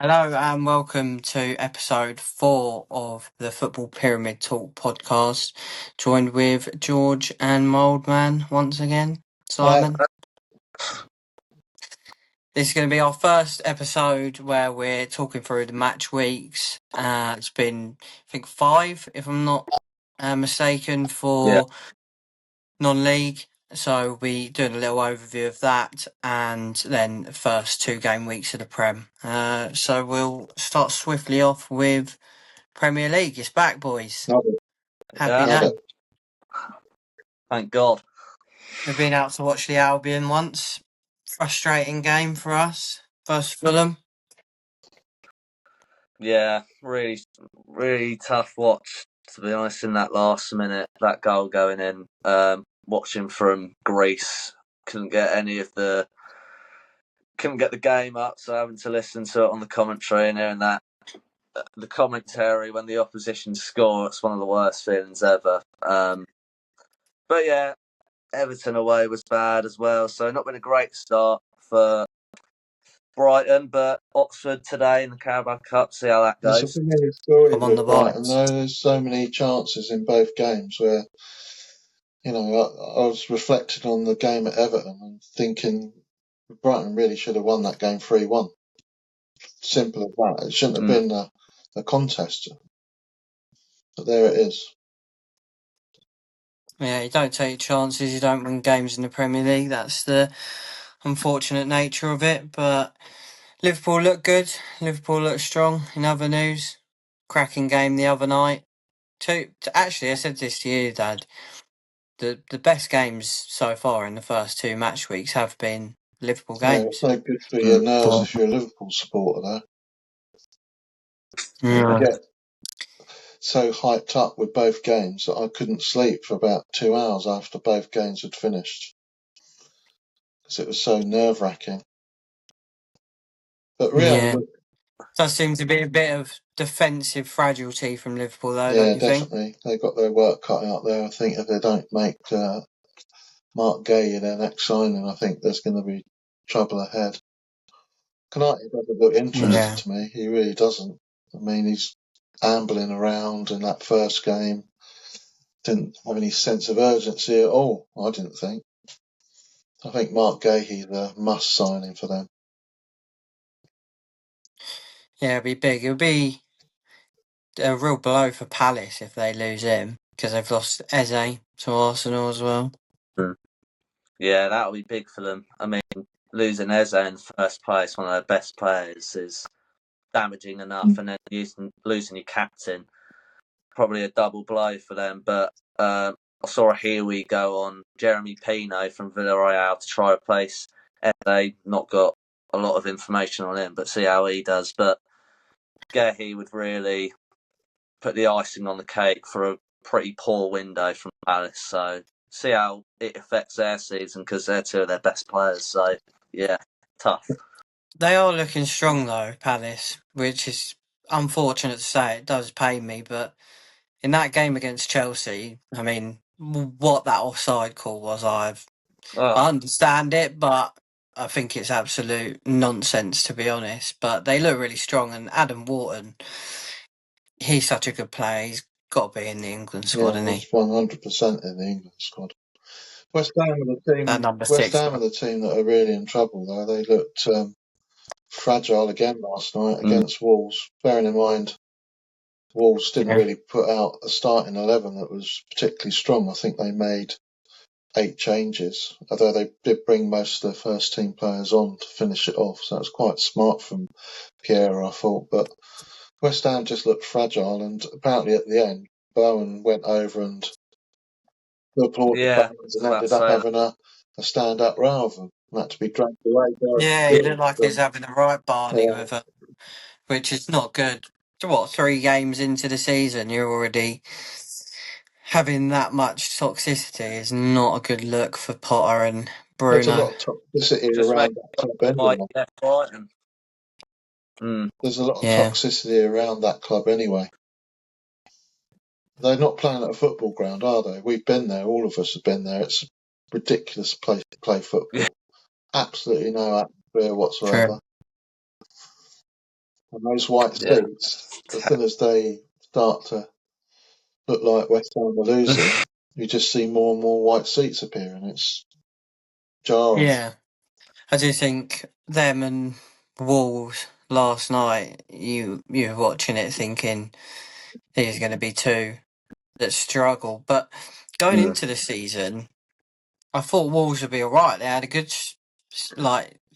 Hello and welcome to episode 4 of the Football Pyramid Talk podcast. Joined with George and my old man once again, Simon. This is going to be our first episode where we're talking through the match weeks. It's been, I think, 5, if I'm not mistaken, for non-league. So we doing a little overview of that, and then the first 2 game weeks of the Prem. So we'll start swiftly off with Premier League. It's back, boys. Happy Yeah. day. Thank God. We've been out to watch the Albion once. Frustrating game for us. First Fulham. Yeah, really tough watch, to be honest, in that last minute, that goal going in. Watching from Greece, couldn't get the game up, so having to listen to it on the commentary and hearing the commentary when the opposition score, it's one of the worst feelings ever. But yeah, Everton away was bad as well, so not been a great start for Brighton, but Oxford today in the Carabao Cup, see how that goes. It's a familiar story Come on, with the Brighton, Vibes. though. There's so many chances in both games where, I was reflecting on the game at Everton and thinking Brighton really should have won that game 3-1. Simple as that. It shouldn't have been a contest. But there it is. Yeah, you don't take chances, you don't win games in the Premier League. That's the unfortunate nature of it. But Liverpool look good. Liverpool look strong. In other news, cracking game the other night. Actually, I said this to you, Dad. The best games so far in the first 2 match weeks have been Liverpool Yeah, games. it's no good for your nerves if you're a Liverpool supporter, though. Yeah. You get so hyped up with both games that I couldn't sleep for about 2 hours after both games had finished because it was so nerve-wracking. But Real does seem to be a bit of defensive fragility from Liverpool, though, yeah, don't you definitely. think? They've got their work cut out there. I think if they don't make Mark Gay their next signing, I think there's going to be trouble ahead. Kanate doesn't look interested to me. He really doesn't. I mean, he's ambling around in that first game. Didn't have any sense of urgency at all, I didn't think. I think Mark Gahey's a must signing for them. Yeah, it'd be big. It would be a real blow for Palace if they lose him, because they've lost Eze to Arsenal as well. Yeah, that'll be big for them. I mean, losing Eze in first place, one of their best players, is damaging enough, and then losing your captain, probably a double blow for them. But I saw a Here We Go on Jeremy Pino from Villarreal to try to replace Eze. Not got a lot of information on him, but see how he does. But Gahey would really put the icing on the cake for a pretty poor window from Palace. So see how it affects their season, because they're 2 of their best players. So yeah, tough. They are looking strong though, Palace, which is unfortunate to say. It does pain me, but in that game against Chelsea, I mean, what that offside call was, I understand it, but I think it's absolute nonsense, to be honest. But they look really strong, and Adam Wharton, he's such a good player. He's got to be in the England squad, isn't he? He's 100% in the England squad. West Ham are the team that are really in trouble, though. They looked fragile again last night against Wolves. Bearing in mind, Wolves didn't really put out a starting 11 that was particularly strong. I think they made 8 changes, although they did bring most of their first team players on to finish it off. So it was quite smart from Pierre, I thought. But West Ham just looked fragile, and apparently at the end, Bowen went over and applauded the fans and ended up having a stand-up row of them. And had to be dragged away. Yeah, he looked like he's having a right Barney with her, which is not good. So what, 3 games into the season, you're already having that much toxicity is not a good look for Potter and Bruno. There's a lot of toxicity around that club anyway. There's a lot of toxicity around that club anyway. They're not playing at a football ground, are they? We've been there. All of us have been there. It's a ridiculous place to play football. Absolutely no atmosphere whatsoever. And those white seats, as soon as they start to look like West Ham are losing, you just see more and more white seats appearing. It's jarring. Yeah, I do think them and Wolves last night. You were watching it thinking these are going to be two that struggle, but going into the season, I thought Wolves would be alright. They had a good,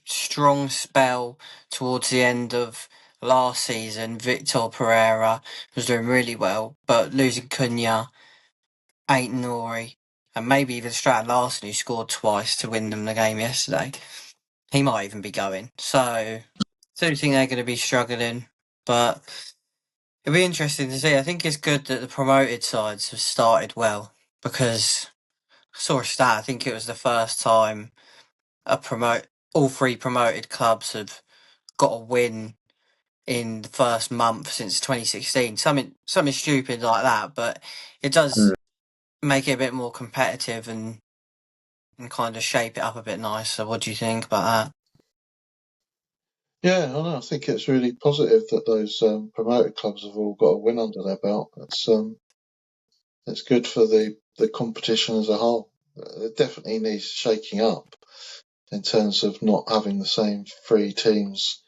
strong spell towards the end of last season. Victor Pereira was doing really well, but losing Cunha, Ain't Nori, and maybe even Stratton Larson, who scored twice to win them the game yesterday. He might even be going. So, I do think they're going to be struggling, but it'll be interesting to see. I think it's good that the promoted sides have started well because I saw a stat. I think it was the first time all three promoted clubs have got a win in the first month since 2016. Something stupid like that, but it does make it a bit more competitive and kind of shape it up a bit nicer. What do you think about that? Yeah, I know. I think it's really positive that those promoted clubs have all got a win under their belt. It's good for the competition as a whole. It definitely needs shaking up in terms of not having the same three teams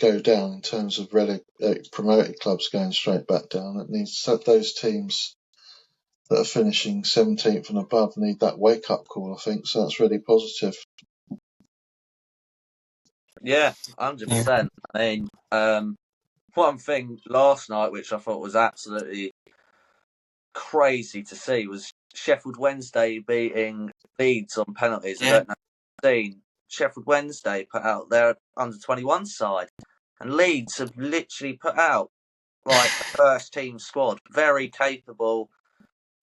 go down in terms of promoted clubs going straight back down. It needs those teams that are finishing 17th and above need that wake up call, I think. So that's really positive. Yeah, 100%. I mean, one thing last night which I thought was absolutely crazy to see was Sheffield Wednesday beating Leeds on penalties. Yeah. I don't know if you've seen. Sheffield Wednesday put out their under-21 side, and Leeds have literally put out like a first team squad, very capable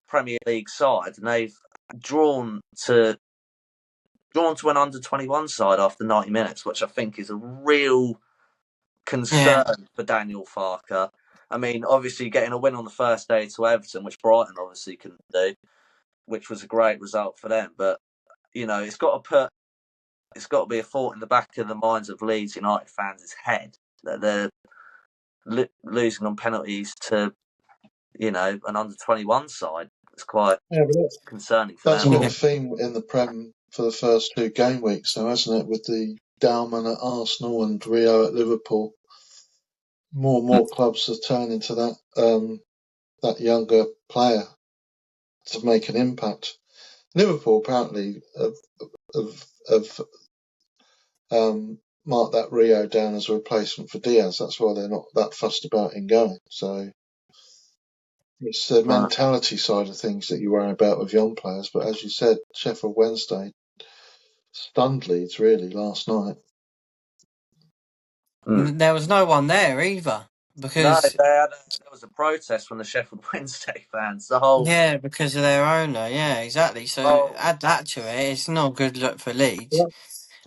Premier League side, and they've drawn to an under-21 side after 90 minutes, which I think is a real concern for Daniel Farker. I mean, obviously getting a win on the first day to Everton, which Brighton obviously couldn't do, which was a great result for them. But it's got to be a thought in the back of the minds of Leeds United fans' head that they're losing on penalties to an under-21 side. It's quite concerning for That's them. been a theme in the Prem for the first two game weeks, though, hasn't it? With the Dalman at Arsenal and Rio at Liverpool, more and more clubs are turning to that younger player to make an impact. Liverpool apparently have marked that Rio down as a replacement for Diaz. That's why they're not that fussed about him going. So it's the mentality side of things that you worry about with young players. But as you said, Sheffield Wednesday stunned Leeds really last night. There was no one there either because there was a protest from the Sheffield Wednesday fans. because of their owner. Yeah, exactly. So add that to it. It's not a good look for Leeds.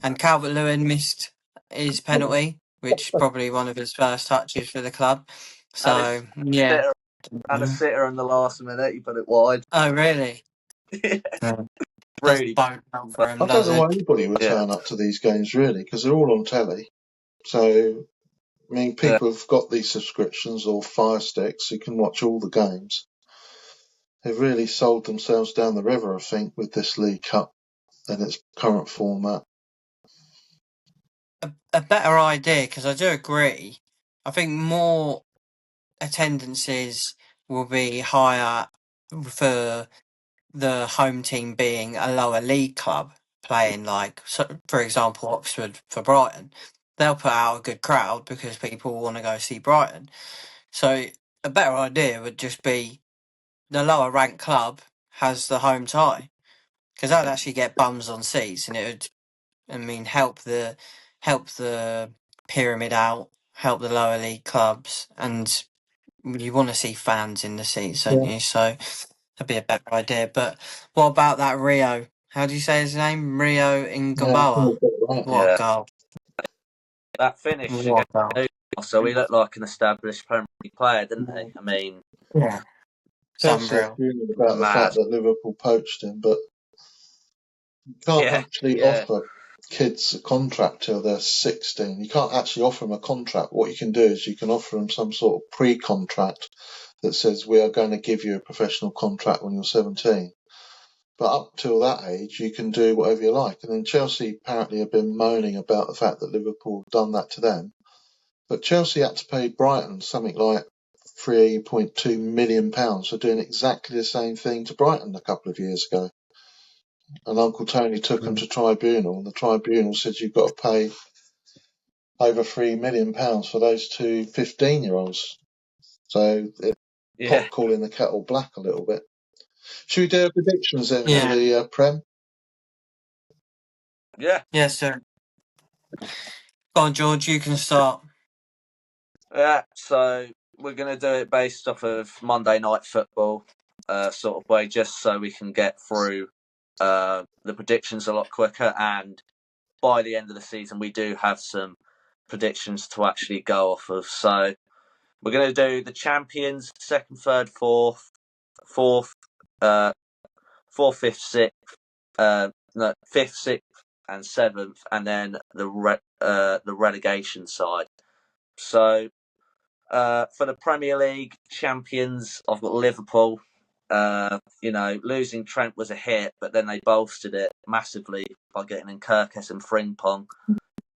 And Calvert-Lewin missed his penalty, which probably one of his first touches for the club. So yeah, had a sitter in the last minute. He put it wide. Oh really? Really. Don't count for him, I don't know why anybody would turn up to these games really, because they're all on telly. So I mean, people have got these subscriptions or Fire Sticks who can watch all the games. They've really sold themselves down the river, I think, with this League Cup and its current format. A better idea, because I do agree. I think more attendances will be higher for the home team being a lower league club playing, for example, Oxford for Brighton. They'll put out a good crowd because people want to go see Brighton. So a better idea would just be the lower ranked club has the home tie, because that would actually get bums on seats, and it would, help the pyramid out, help the lower league clubs, and you want to see fans in the seats, don't you? So that'd be a better idea. But what about that Rio? How do you say his name? Rio Ingabawa. What a goal! That finish against Newcastle, he looked like an established Premier League player, didn't he? I mean, Chelsea are fuming about the fact that Liverpool poached him, but you can't actually offer kids a contract till they're 16. You can't actually offer them a contract. What you can do is you can offer them some sort of pre-contract that says we are going to give you a professional contract when you're 17. But up till that age, you can do whatever you like. And then Chelsea apparently have been moaning about the fact that Liverpool have done that to them. But Chelsea had to pay Brighton something like £3.2 million for doing exactly the same thing to Brighton a couple of years ago. And Uncle Tony took them to tribunal, and the tribunal said you've got to pay over £3 million for those two 15-year-olds. So pot calling the kettle black a little bit. Should we do predictions then for the Prem? Yeah. Yes, sir. Go on, George, you can start. Yeah, so we're going to do it based off of Monday Night Football sort of way, just so we can get through the predictions a lot quicker. And by the end of the season, we do have some predictions to actually go off of. So we're going to do the champions, second, third, fourth, fifth, sixth, fifth, sixth, and seventh, and then the relegation side. So for the Premier League champions, I've got Liverpool. Losing Trent was a hit, but then they bolstered it massively by getting in Kirkes and Frimpong.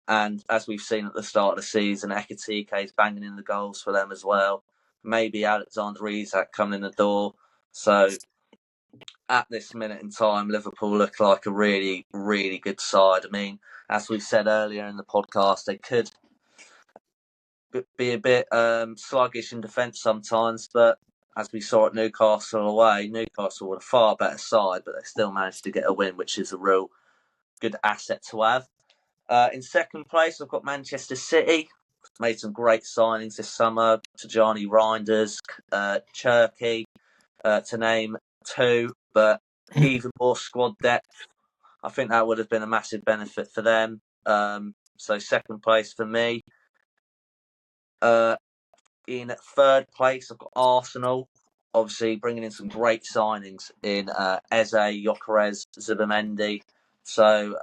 And as we've seen at the start of the season, Ekitike is banging in the goals for them as well. Maybe Alexander Isak coming in the door. So at this minute in time, Liverpool look like a really, really good side. I mean, as we said earlier in the podcast, they could be a bit sluggish in defence sometimes, but as we saw at Newcastle away, Newcastle were a far better side, but they still managed to get a win, which is a real good asset to have. In second place, I've got Manchester City. Made some great signings this summer. Tajani Reinders, Cherky, to name two, but even more squad depth. I think that would have been a massive benefit for them. So second place for me. In third place, I've got Arsenal. Obviously, bringing in some great signings in Eze, Gyökeres, Zubimendi. So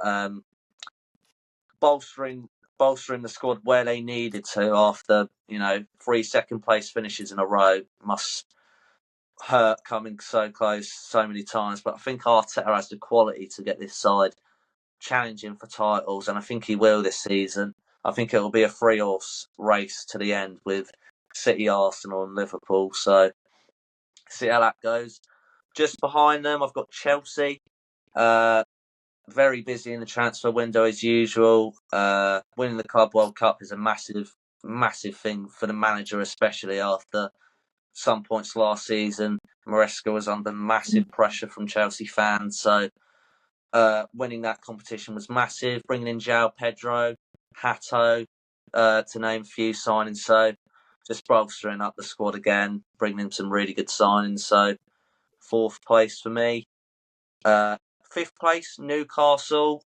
bolstering the squad where they needed to after 3 second place finishes in a row must hurt coming so close so many times. But I think Arteta has the quality to get this side challenging for titles, and I think he will this season. I think it will be a 3-horse race to the end with City, Arsenal and Liverpool. So see how that goes. Just behind them, I've got Chelsea. Very busy in the transfer window as usual. Winning the Club World Cup is a massive, massive thing for the manager, especially after some points last season. Maresca was under massive pressure from Chelsea fans. So winning that competition was massive. Bringing in João Pedro, Hato, to name a few signings. So just bolstering up the squad again, bringing in some really good signings. So fourth place for me. Fifth place, Newcastle.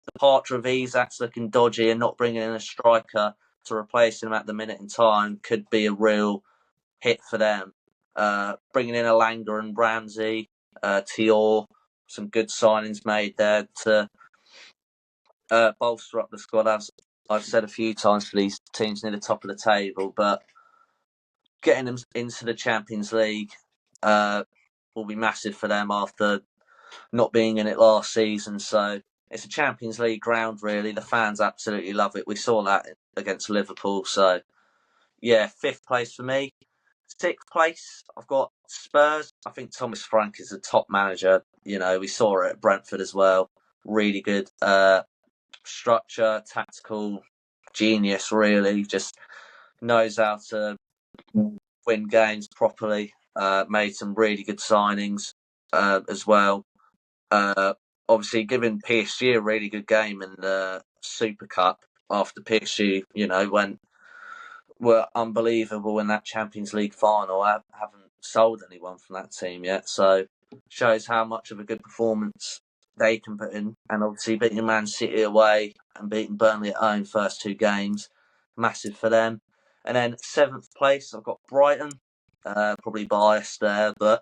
The departure of Isak's looking dodgy, and not bringing in a striker to replace him at the minute in time could be a real hit for them. Bringing in Alanga and Ramsey, Tior, some good signings made there to bolster up the squad. As I've said a few times for these teams near the top of the table, but getting them into the Champions League will be massive for them after not being in it last season. So it's a Champions League ground, really. The fans absolutely love it. We saw that against Liverpool. So, yeah, fifth place for me. Sixth place, I've got Spurs. I think Thomas Frank is a top manager. We saw it at Brentford as well. Really good structure, tactical genius, really. Just knows how to win games properly. Made some really good signings as well. Obviously, giving PSG a really good game in the Super Cup after PSG, were unbelievable in that Champions League final. I haven't sold anyone from that team yet, so shows how much of a good performance they can put in. And obviously, beating Man City away and beating Burnley at home first two games, massive for them. And then seventh place, I've got Brighton. Probably biased there, but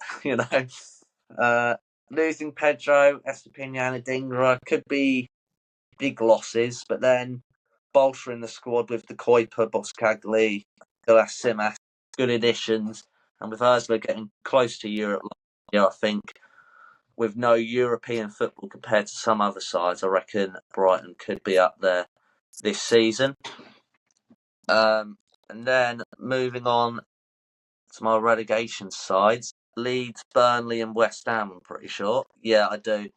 losing Pedro, Estupiñán, and Dingra could be big losses, but then bolstering the squad with the Kuiper, Boskagli, Galasimas, good additions, and with Ursula getting close to Europe last year, I think with no European football compared to some other sides, I reckon Brighton could be up there this season. And then moving on to my relegation sides, Leeds, Burnley and West Ham, I'm pretty sure. Yeah, I do.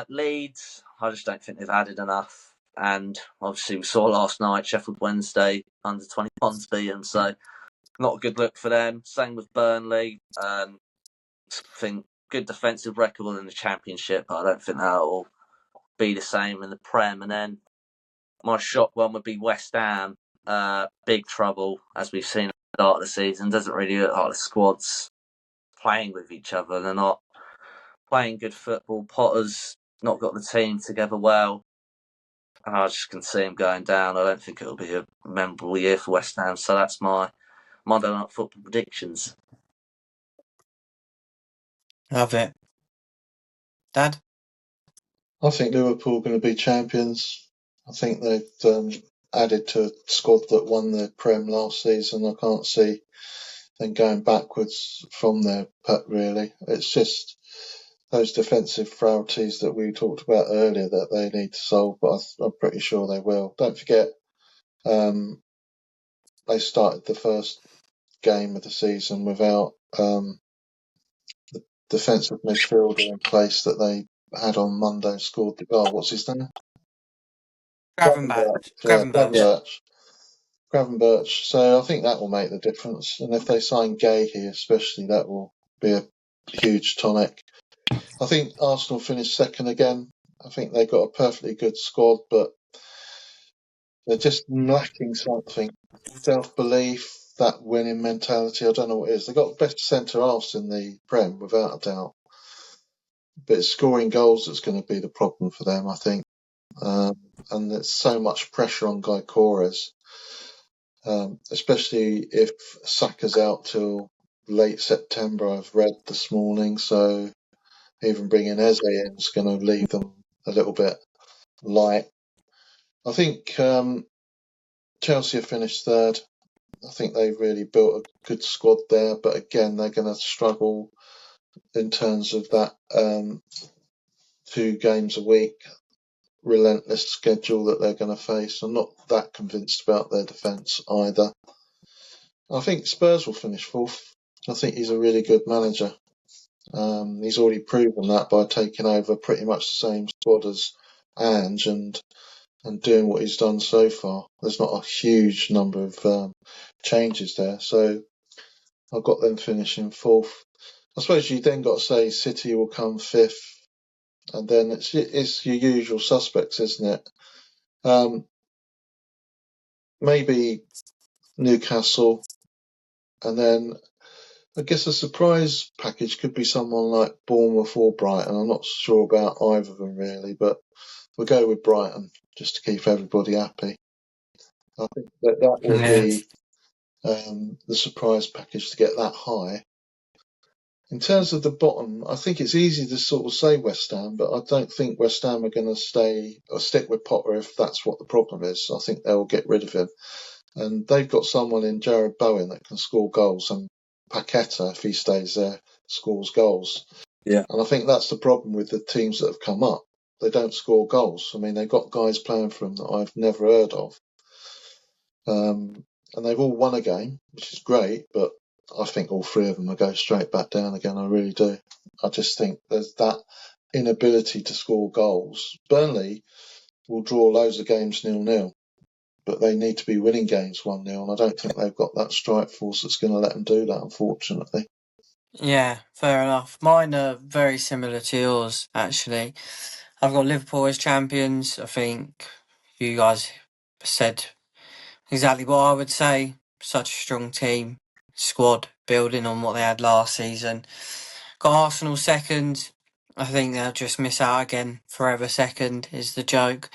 Leeds, I just don't think they've added enough. And obviously we saw last night, Sheffield Wednesday, under 21s beat them, so not a good look for them. Same with Burnley. I think good defensive record in the Championship, but I don't think that will be the same in the Prem. And then my shock one would be West Ham. Big trouble, as we've seen at the start of the season. Doesn't really look like the squad's playing with each other. They're not playing good football. Potter's not got the team together well. And I just can see him going down. I don't think it'll be a memorable year for West Ham. So that's my Monday Night Football predictions. Love it. Dad? I think Liverpool are going to be champions. I think they've added to a squad that won the Prem last season. I can't see them going backwards from there, really. It's just those defensive frailties that we talked about earlier that they need to solve, but I'm pretty sure they will. Don't forget, they started the first game of the season without the defensive midfielder in place that they had on Monday, scored the goal. What's his name? Gravenberch. Gravenberch. So I think that will make the difference. And if they sign Gahey especially, that will be a huge tonic. I think Arsenal finished second again. I think they've got a perfectly good squad, but they're just lacking something. Self-belief, that winning mentality. I don't know what it is. They've got best centre-halves in the Prem, without a doubt. But it's scoring goals that's going to be the problem for them, I think. And there's so much pressure on Guy Corres, especially if Saka's out till late September, I've read this morning. So even bringing Eze in is going to leave them a little bit light. I think Chelsea have finished third. I think they've really built a good squad there, but again, they're going to struggle in terms of that 2 games a week relentless schedule that they're going to face. I'm not that convinced about their defence either. I think Spurs will finish 4th. I think he's a really good manager. He's already proven that by taking over pretty much the same squad as Ange and doing what he's done so far. There's not a huge number of changes there, so I've got them finishing 4th. I suppose you then got to say City will come 5th, and then it's your usual suspects, isn't it? Maybe Newcastle, and then I guess a surprise package could be someone like Bournemouth or Brighton. I'm not sure about either of them really, but we'll go with Brighton just to keep everybody happy. I think that will be the surprise package to get that high. In terms of the bottom, I think it's easy to sort of say West Ham, but I don't think West Ham are going to stay or stick with Potter if that's what the problem is. I think they'll get rid of him. And they've got someone in Jared Bowen that can score goals, and Paqueta, if he stays there, scores goals. Yeah. And I think that's the problem with the teams that have come up. They don't score goals. I mean, they've got guys playing for them that I've never heard of. And they've all won a game, which is great, but I think all 3 of them will go straight back down again. I really do. I just think there's that inability to score goals. Burnley will draw loads of games 0-0, but they need to be winning games 1-0, and I don't think they've got that strike force that's going to let them do that, unfortunately. Yeah, fair enough. Mine are very similar to yours, actually. I've got Liverpool as champions. I think you guys said exactly what I would say. Such a strong team, squad, building on what they had last season. Got Arsenal second. I think they'll just miss out again. Forever second is the joke.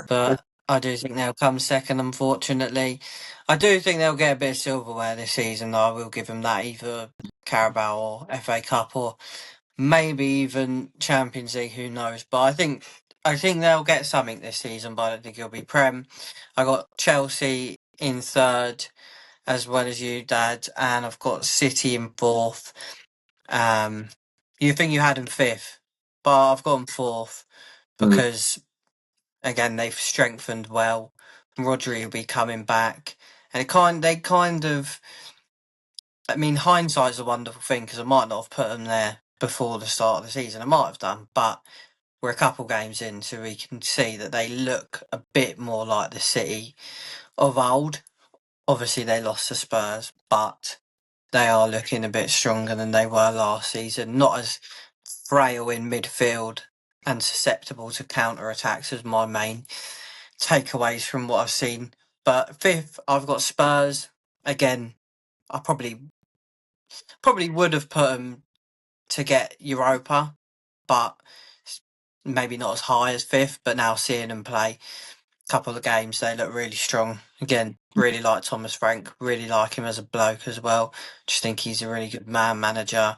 But I do think they'll come second, unfortunately. I do think they'll get a bit of silverware this season, though. I will give them that, either Carabao or FA Cup, or maybe even Champions League, who knows. But I think I think they'll get something this season, but I don't think it'll be Prem. I got Chelsea in third, as well as you, Dad, and I've got City in fourth. You think you had them fifth, but I've got them fourth because, again, they've strengthened well. Rodri will be coming back, and they kind of. I mean, hindsight's a wonderful thing because I might not have put them there before the start of the season. I might have done, but we're a couple games in, so we can see that they look a bit more like the City of old. Obviously, they lost to Spurs, but they are looking a bit stronger than they were last season. Not as frail in midfield and susceptible to counter attacks as my main takeaways from what I've seen. But fifth, I've got Spurs. Again, I probably would have put them to get Europa, but maybe not as high as fifth. But now seeing them play a couple of games, they look really strong. Again, really like Thomas Frank, really like him as a bloke as well. Just think he's a really good manager.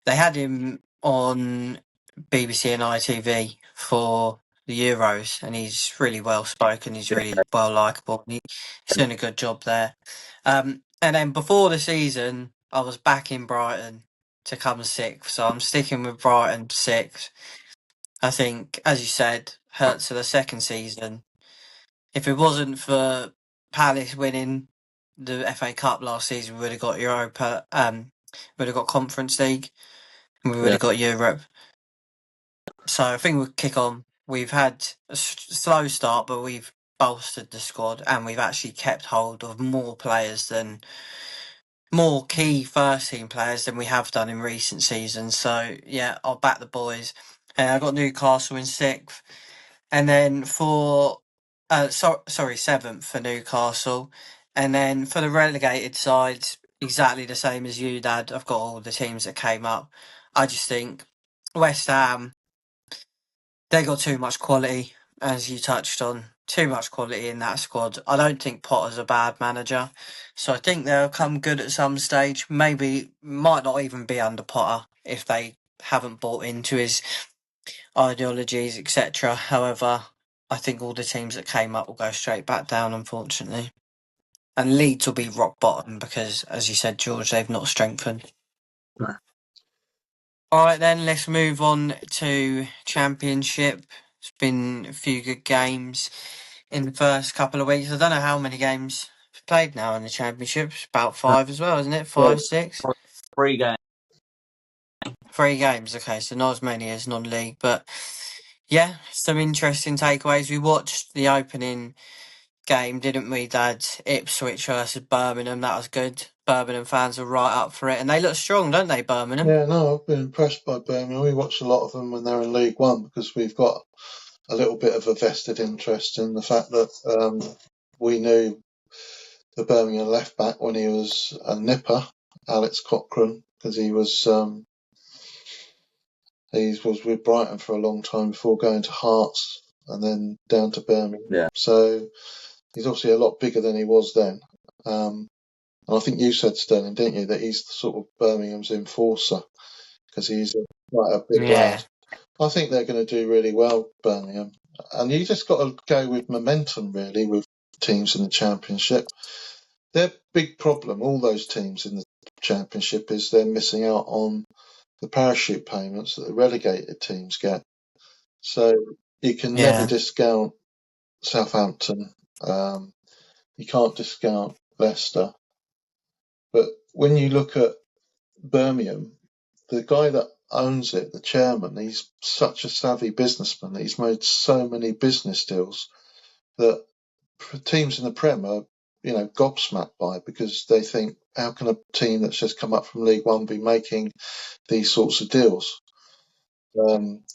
They had him on BBC and ITV for the Euros, and he's really well spoken. He's really well likable. He's doing a good job there. And then before the season, I was back in Brighton to come sixth, so I'm sticking with Brighton sixth. I think, as you said, hurts to the second season. If it wasn't for Palace winning the FA Cup last season, we would have got Europa. Would have got Conference League. We would have got Europe. So I think we'll kick on. We've had a slow start, but we've bolstered the squad and we've actually kept hold of more key first team players than we have done in recent seasons. So yeah, I'll back the boys. And I got Newcastle in sixth. And then seventh for Newcastle. And then for the relegated sides, exactly the same as you, Dad. I've got all the teams that came up. I just think West Ham, they got too much quality, as you touched on. Too much quality in that squad. I don't think Potter's a bad manager, so I think they'll come good at some stage. Maybe might not even be under Potter if they haven't bought into his ideologies, etc. However, I think all the teams that came up will go straight back down, unfortunately. And Leeds will be rock bottom because, as you said, George, they've not strengthened. No. All right, then let's move on to Championship. It's been a few good games in the first couple of weeks. I don't know how many games we've played now in the Championship. It's about 5 as well, isn't it? 5, 6? 3 games. 3 games, okay, so not as many as non-league. But yeah, some interesting takeaways. We watched the opening game, didn't we, Dad? Ipswich versus Birmingham. That was good. Birmingham fans are right up for it. And they look strong, don't they, Birmingham? Yeah, no, I've been impressed by Birmingham. We watch a lot of them when they're in League One because we've got a little bit of a vested interest in the fact that we knew the Birmingham left back when he was a nipper, Alex Cochrane, because he was with Brighton for a long time before going to Hearts and then down to Birmingham. Yeah. So he's obviously a lot bigger than he was then. And I think you said, Sterling, didn't you, that he's sort of Birmingham's enforcer because he's quite a big lad. I think they're going to do really well, Birmingham. And you just got to go with momentum, really, with teams in the Championship. Their big problem, all those teams in the Championship, is they're missing out on the parachute payments that the relegated teams get. So you can never discount Southampton. You can't discount Leicester. But when you look at Birmingham, the guy that owns it, the chairman, he's such a savvy businessman that he's made so many business deals that teams in the Prem are, gobsmacked by it because they think, how can a team that's just come up from League One be making these sorts of deals?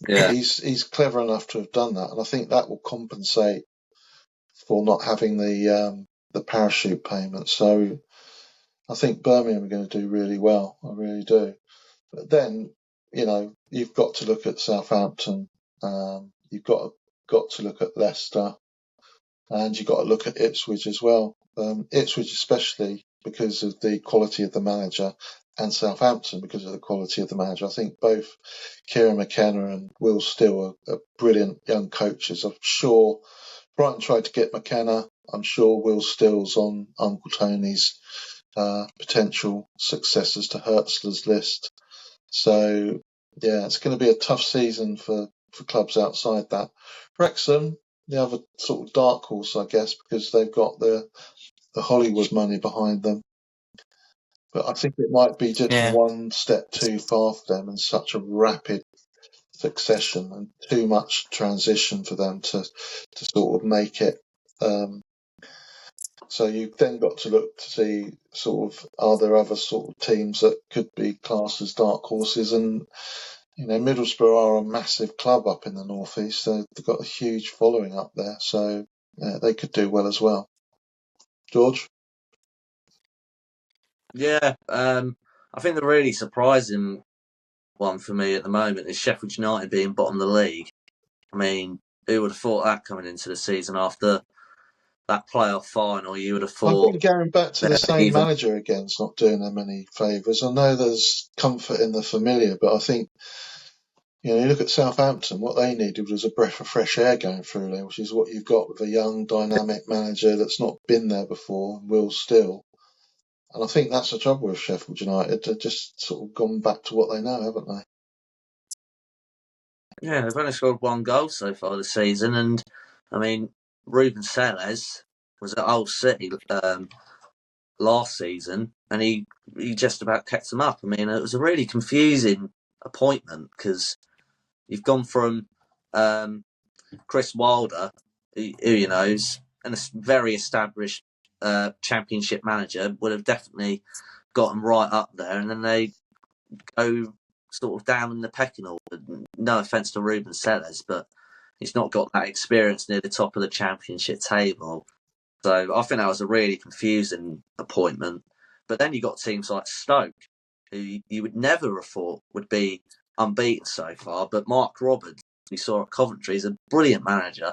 He's clever enough to have done that, and I think that will compensate for not having the parachute payment. So I think Birmingham are going to do really well. I really do. But then, you've got to look at Southampton. You've got to look at Leicester, and you've got to look at Ipswich as well. Ipswich especially because of the quality of the manager and Southampton because of the quality of the manager. I think both Kieran McKenna and Will Still are brilliant young coaches. I'm sure Brighton tried to get McKenna. I'm sure Will Still's on Uncle Tony's potential successors to Hertzler's list. So, yeah, it's going to be a tough season for clubs outside that. Wrexham, the other sort of dark horse, I guess, because they've got the Hollywood money behind them. But I think it might be just one step too far for them, and such a rapid succession and too much transition for them to sort of make it. So you've then got to look to see sort of, are there other sort of teams that could be classed as dark horses? And Middlesbrough are a massive club up in the northeast. So they've got a huge following up there, so they could do well as well. George? Yeah, I think the really surprising one for me at the moment is Sheffield United being bottom of the league. I mean, who would have thought that coming into the season after that playoff final? You would have thought. I think going back to the same manager again is not doing them any favours. I know there's comfort in the familiar, but I think you look at Southampton, what they needed was a breath of fresh air going through there, which is what you've got with a young, dynamic manager that's not been there before, Will Still. And I think that's the trouble with Sheffield United. They've just sort of gone back to what they know, haven't they? Yeah, they've only scored one goal so far this season. And, I mean, Ruben Selles was at Hull City last season, and he just about kept them up. I mean, it was a really confusing appointment because you've gone from Chris Wilder, who is a very established championship manager, would have definitely got them right up there, and then they go sort of down in the pecking order. No offence to Ruben Selles, but he's not got that experience near the top of the championship table. So I think that was a really confusing appointment. But then you got teams like Stoke, who you would never have thought would be unbeaten so far. But Mark Roberts, we saw at Coventry, is a brilliant manager.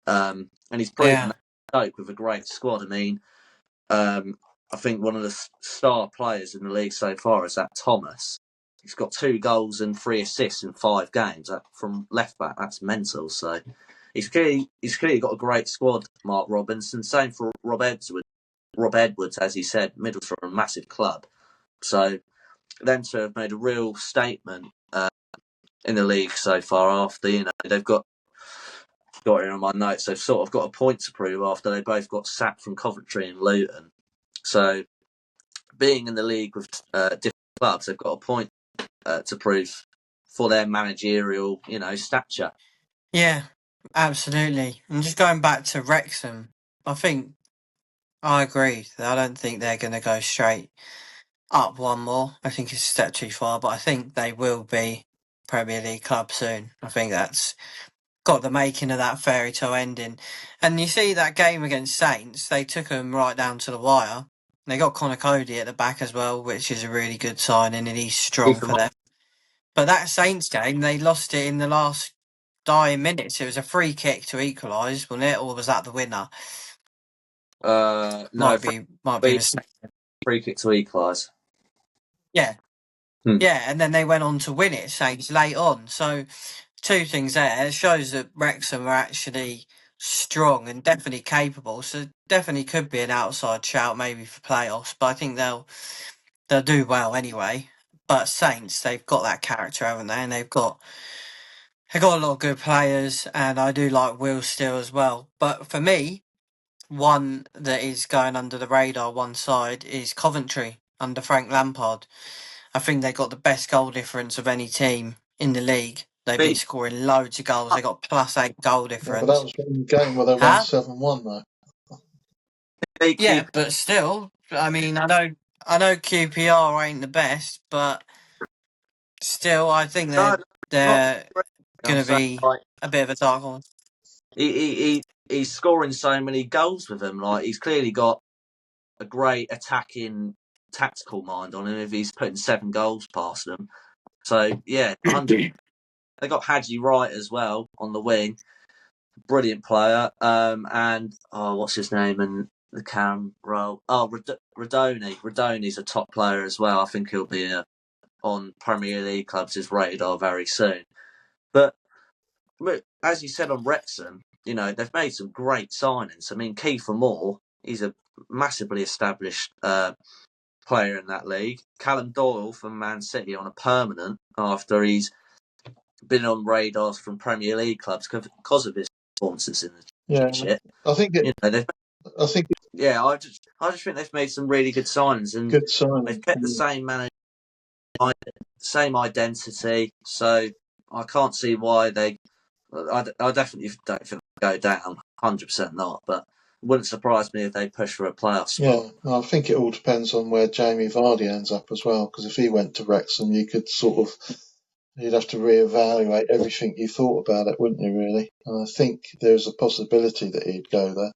And he's proven that Stoke with a great squad. I mean, I think one of the star players in the league so far is that Thomas. He's got 2 goals and 3 assists in 5 games from left back. That's mental. So he's clearly got a great squad, Mark Robinson. Same for Rob Edwards, as he said, Middlesbrough are a massive club. So them to have made a real statement in the league so far after, they've got it on my notes, they've sort of got a point to prove after they both got sacked from Coventry and Luton. So being in the league with different clubs, they've got a point to prove for their managerial, stature. Yeah, absolutely. And just going back to Wrexham, I think I agree. I don't think they're going to go straight up one more. I think it's a step too far, but I think they will be Premier League club soon. I think that's got the making of that fairy tale ending. And you see that game against Saints, they took them right down to the wire. They got Connor Cody at the back as well, which is a really good signing, and he's strong for them. But that Saints game, they lost it in the last dying minutes. It was a free kick to equalise, wasn't it? Or was that the winner? No, might be mistaken. Free kick to equalise. Yeah. Yeah, and then they went on to win it, Saints, late on. So 2 things there. It shows that Wrexham are actually strong and definitely capable. So definitely could be an outside shout maybe for playoffs, but I think they'll do well anyway. But Saints, they've got that character, haven't they? And they've got a lot of good players, and I do like Will Still as well. But for me, one that is going under the radar one side is Coventry under Frank Lampard. I think they got the best goal difference of any team in the league. They've been scoring loads of goals. They got +8 goal difference. Yeah, but that was one game where they won 7-1 though. Yeah, but still, I mean, I know QPR ain't the best, but still, I think they're going to be a bit of a dark horse. He's scoring so many goals with them. Like, he's clearly got a great attacking tactical mind on him if he's putting 7 goals past them. So yeah, 100. They got Hadji Wright as well on the wing, brilliant player. And what's his name? And the cam role. Oh, Radoni. Radoni's a top player as well. I think he'll be on Premier League clubs' radar very soon. But as you said on Wrexham, they've made some great signings. I mean, Kiefer Moore, he's a massively established player in that league. Callum Doyle from Man City on a permanent after he's been on radars from Premier League clubs because of his performances in the Championship. I think I just think they've made some really good signings, and they've kept the same manager, same identity. So I can't see why they. I definitely don't think they go down. 100% not, but it wouldn't surprise me if they push for a playoff spot. Yeah, I think it all depends on where Jamie Vardy ends up as well. Because if he went to Wrexham, you'd have to reevaluate everything you thought about it, wouldn't you? Really, and I think there's a possibility that he'd go there.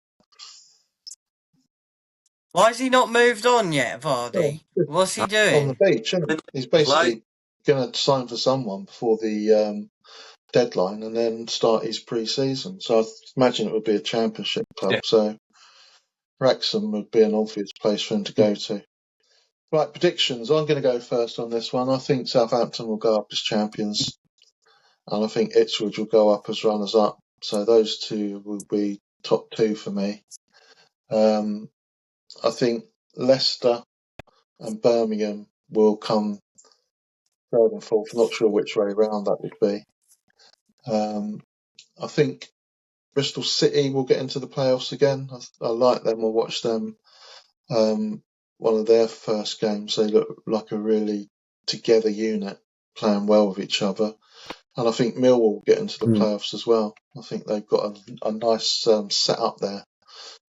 Why has he not moved on yet, Vardy? What's he doing? On the beach, isn't he? He's basically going to sign for someone before the deadline and then start his pre-season. So I imagine it would be a Championship club. Yeah. So Wrexham would be an obvious place for him to go to. Right, predictions. I'm going to go first on this one. I think Southampton will go up as champions, and I think Ipswich will go up as runners-up. So those two will be top two for me. I think Leicester and Birmingham will come third and fourth. I'm not sure which way round that would be. I think Bristol City will get into the playoffs again. I like them. I watched them. One of their first games, they look like a really together unit, playing well with each other. And I think Millwall will get into the playoffs as well. I think they've got a nice set up there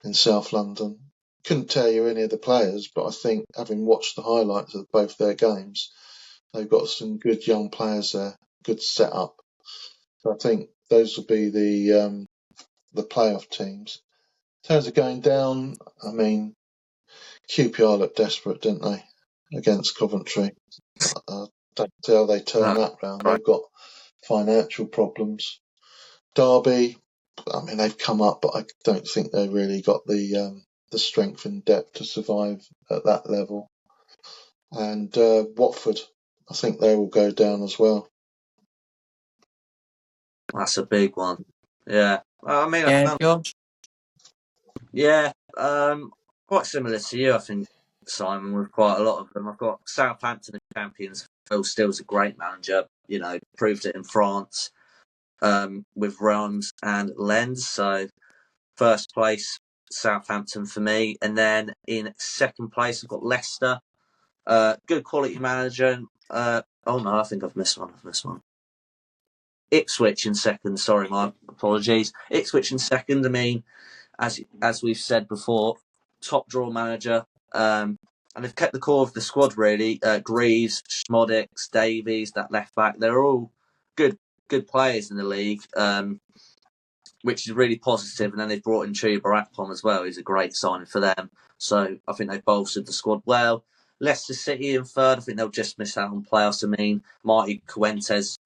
in South London. Couldn't tell you any of the players, but I think having watched the highlights of both their games, they've got some good young players there, good setup. So I think those will be the playoff teams. In terms of going down, I mean, QPR looked desperate, didn't they, against Coventry? I don't see how they turn that round. They've got financial problems. Derby, I mean, they've come up, but I don't think they really got the strength and depth to survive at that level. And Watford, I think they will go down as well. That's a big one. Yeah. I mean, quite similar to you, I think, Simon, with quite a lot of them. I've got Southampton as champions. Phil Steele's a great manager, proved it in France with Reims and Lens. So first place, Southampton for me. And then in second place, I've got Leicester. Good quality manager. I think I've missed one. Ipswich in second. Sorry, my apologies. Ipswich in second. I mean, as we've said before, top draw manager. And they've kept the core of the squad really. Greaves, Schmodix, Davies, that left back. They're all good players in the league, which is really positive. And then they've brought in Chuba Akpom as well. He's a great signing for them. So I think they've bolstered the squad well. Leicester City in third. I think they'll just miss out on playoffs. I mean, Marty Cuentes,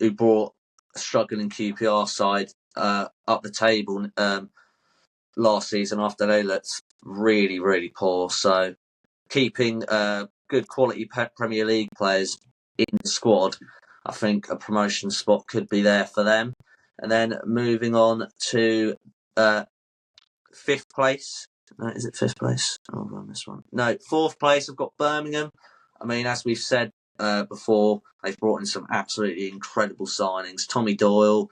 who brought a struggling QPR side up the table last season after they looked really, really poor. So keeping good quality Premier League players in the squad, I think a promotion spot could be there for them. And then moving on to fifth place. No, is it fifth place? Oh, I've run this one. No, fourth place. I've got Birmingham. I mean, as we've said before, they've brought in some absolutely incredible signings. Tommy Doyle,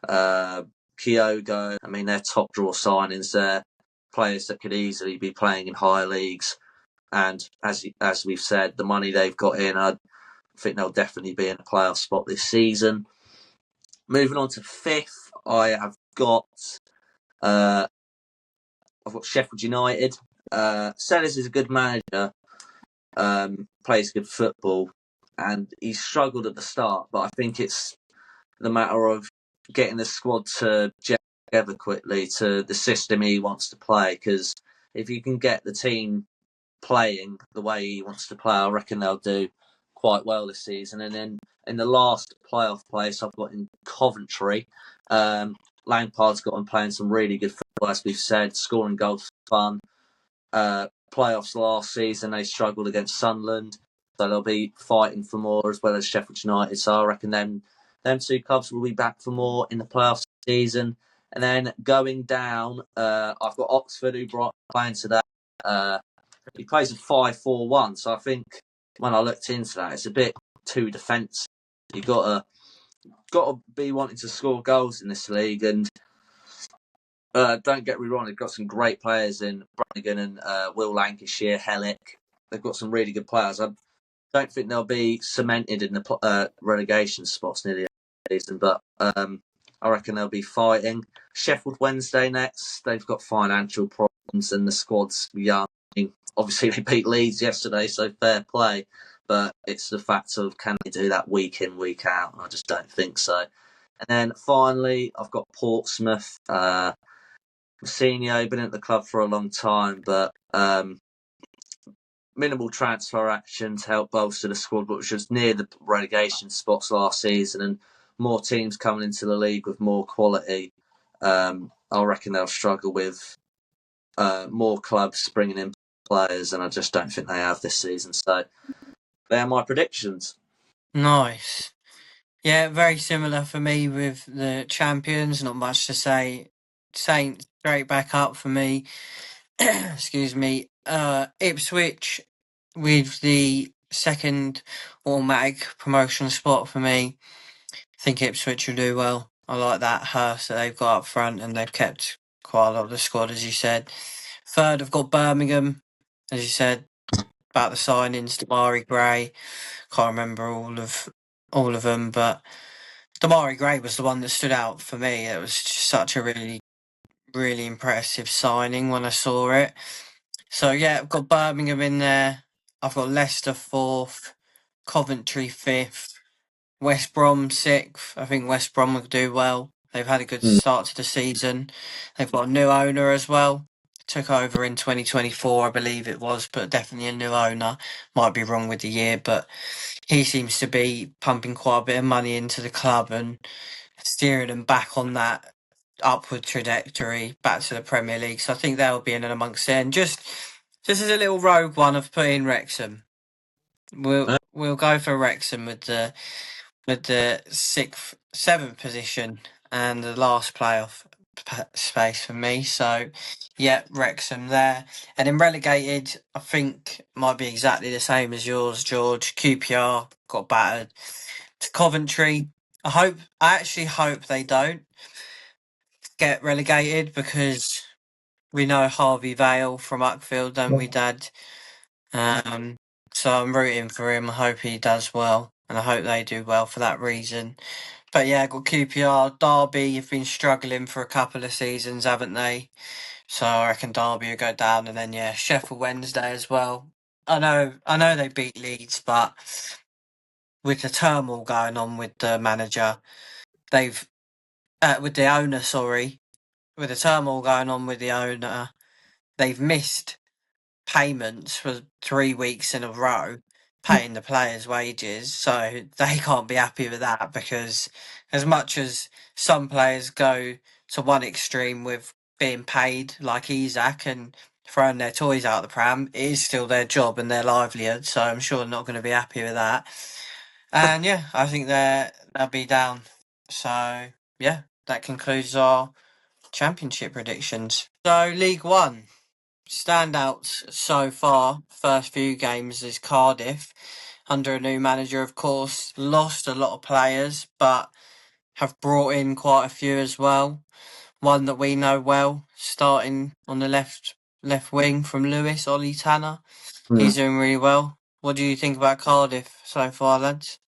Kyogo. I mean, they're top draw signings. They're players that could easily be playing in higher leagues. And as we've said, the money they've got in, I think they'll definitely be in a playoff spot this season. Moving on to fifth, I've got Sheffield United. Sellers is a good manager, plays good football, and he struggled at the start, but I think it's the matter of getting the squad to gel together quickly to the system he wants to play, because if you can get the team playing the way he wants to play, I reckon they'll do quite well this season. And then in the last playoff place, I've got in Coventry. Lampard's got him playing some really good football, as we've said, scoring goals for fun. playoffs last season, they struggled against Sunderland, so they'll be fighting for more, as well as Sheffield United. So I reckon them two clubs will be back for more in the playoffs season. And then going down, I've got Oxford, who playing today. He plays a 5-4-1, so I think when I looked into that, it's a bit too defensive. You've got to be wanting to score goals in this league, and don't get me wrong, they've got some great players in Brannigan and Will Lancashire, Hellick. They've got some really good players. I don't think they'll be cemented in the relegation spots near the end of the season, but I reckon they'll be fighting. Sheffield Wednesday next. They've got financial problems and the squad's young. Obviously, they beat Leeds yesterday, so fair play. But it's the fact of, can they do that week in, week out? I just don't think so. And then finally, I've got Portsmouth. Mousinho, been at the club for a long time, but minimal transfer action to help bolster the squad, which was near the relegation spots last season, and more teams coming into the league with more quality. I reckon they'll struggle with more clubs bringing in players, and I just don't think they have this season. So they're my predictions. Nice. Yeah, very similar for me with the champions. Not much to say. Saints straight back up for me. Excuse me. Ipswich with the second automatic promotion spot for me. I think Ipswich will do well. I like that Hurst that they've got up front, and they've kept quite a lot of the squad, as you said. Third, I've got Birmingham, as you said, about the signings. Damari Gray, can't remember all of them, but Damari Gray was the one that stood out for me. It was just such a really, really impressive signing when I saw it. So yeah, I've got Birmingham in there. I've got Leicester fourth, Coventry fifth, West Brom sixth. I think West Brom will do well. They've had a good start to the season. They've got a new owner as well. Took over in 2024, I believe it was, but definitely a new owner. Might be wrong with the year, but he seems to be pumping quite a bit of money into the club and steering them back on that upward trajectory back to the Premier League. So I think they'll be in and amongst it. And just as a little rogue one, I've put in Wrexham. We'll go for Wrexham with the seventh position and the last playoff space for me. So yeah, Wrexham there. And then relegated, I think might be exactly the same as yours, George. QPR got battered to Coventry. I actually hope they don't get relegated, because we know Harvey Vale from Uckfield, don't we, Dad? So I'm rooting for him. I hope he does well, and I hope they do well for that reason. But yeah, got QPR. Derby, you've been struggling for a couple of seasons, haven't they? So I reckon Derby will go down, and then yeah, Sheffield Wednesday as well. I know they beat Leeds, but with the turmoil going on with the manager, they've with the owner, sorry, with the turmoil going on with the owner, they've missed payments for 3 weeks in a row, paying the players' wages. So they can't be happy with that, because as much as some players go to one extreme with being paid like Isaac and throwing their toys out the pram, it is still their job and their livelihood. So I'm sure they're not going to be happy with that. And yeah, I think they'll be down. So yeah, that concludes our championship predictions. So League One. Standouts so far, first few games, is Cardiff, under a new manager, of course. Lost a lot of players, but have brought in quite a few as well. One that we know well, starting on the left wing from Lewis, Ollie Tanner. He's doing really well. What do you think about Cardiff so far, lads?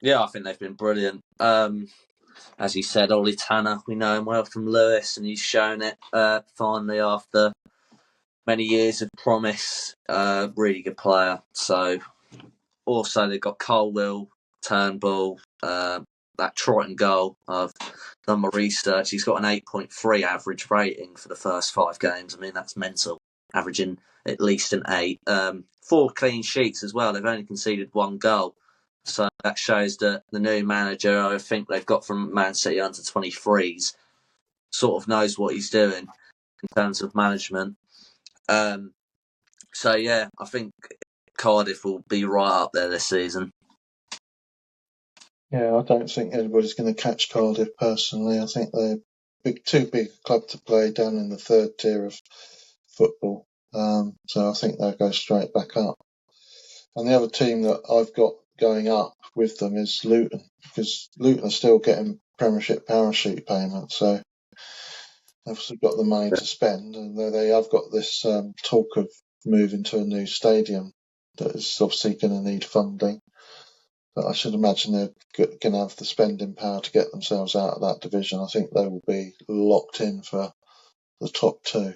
Yeah, I think they've been brilliant. As you said, Ollie Tanner, we know him well from Lewis, and he's shown it finally after many years of promise. Really good player. So also they've got Colwill, Turnbull, that Triton goal. I've done my research. He's got an 8.3 average rating for the first 5 games. I mean, that's mental. Averaging at least an 8. 4 clean sheets as well. They've only conceded 1 goal. So that shows that the new manager, I think they've got from Man City under 23s, sort of knows what he's doing in terms of management. So yeah, I think Cardiff will be right up there this season. Yeah, I don't think anybody's going to catch Cardiff personally. I think they're too big a club to play down in the third tier of football. So I think they'll go straight back up. And the other team that I've got going up with them is Luton, because Luton are still getting Premiership parachute payments. So they've obviously got the money to spend, and they have got this talk of moving to a new stadium that is obviously going to need funding. But I should imagine they're going to have the spending power to get themselves out of that division. I think they will be locked in for the top two.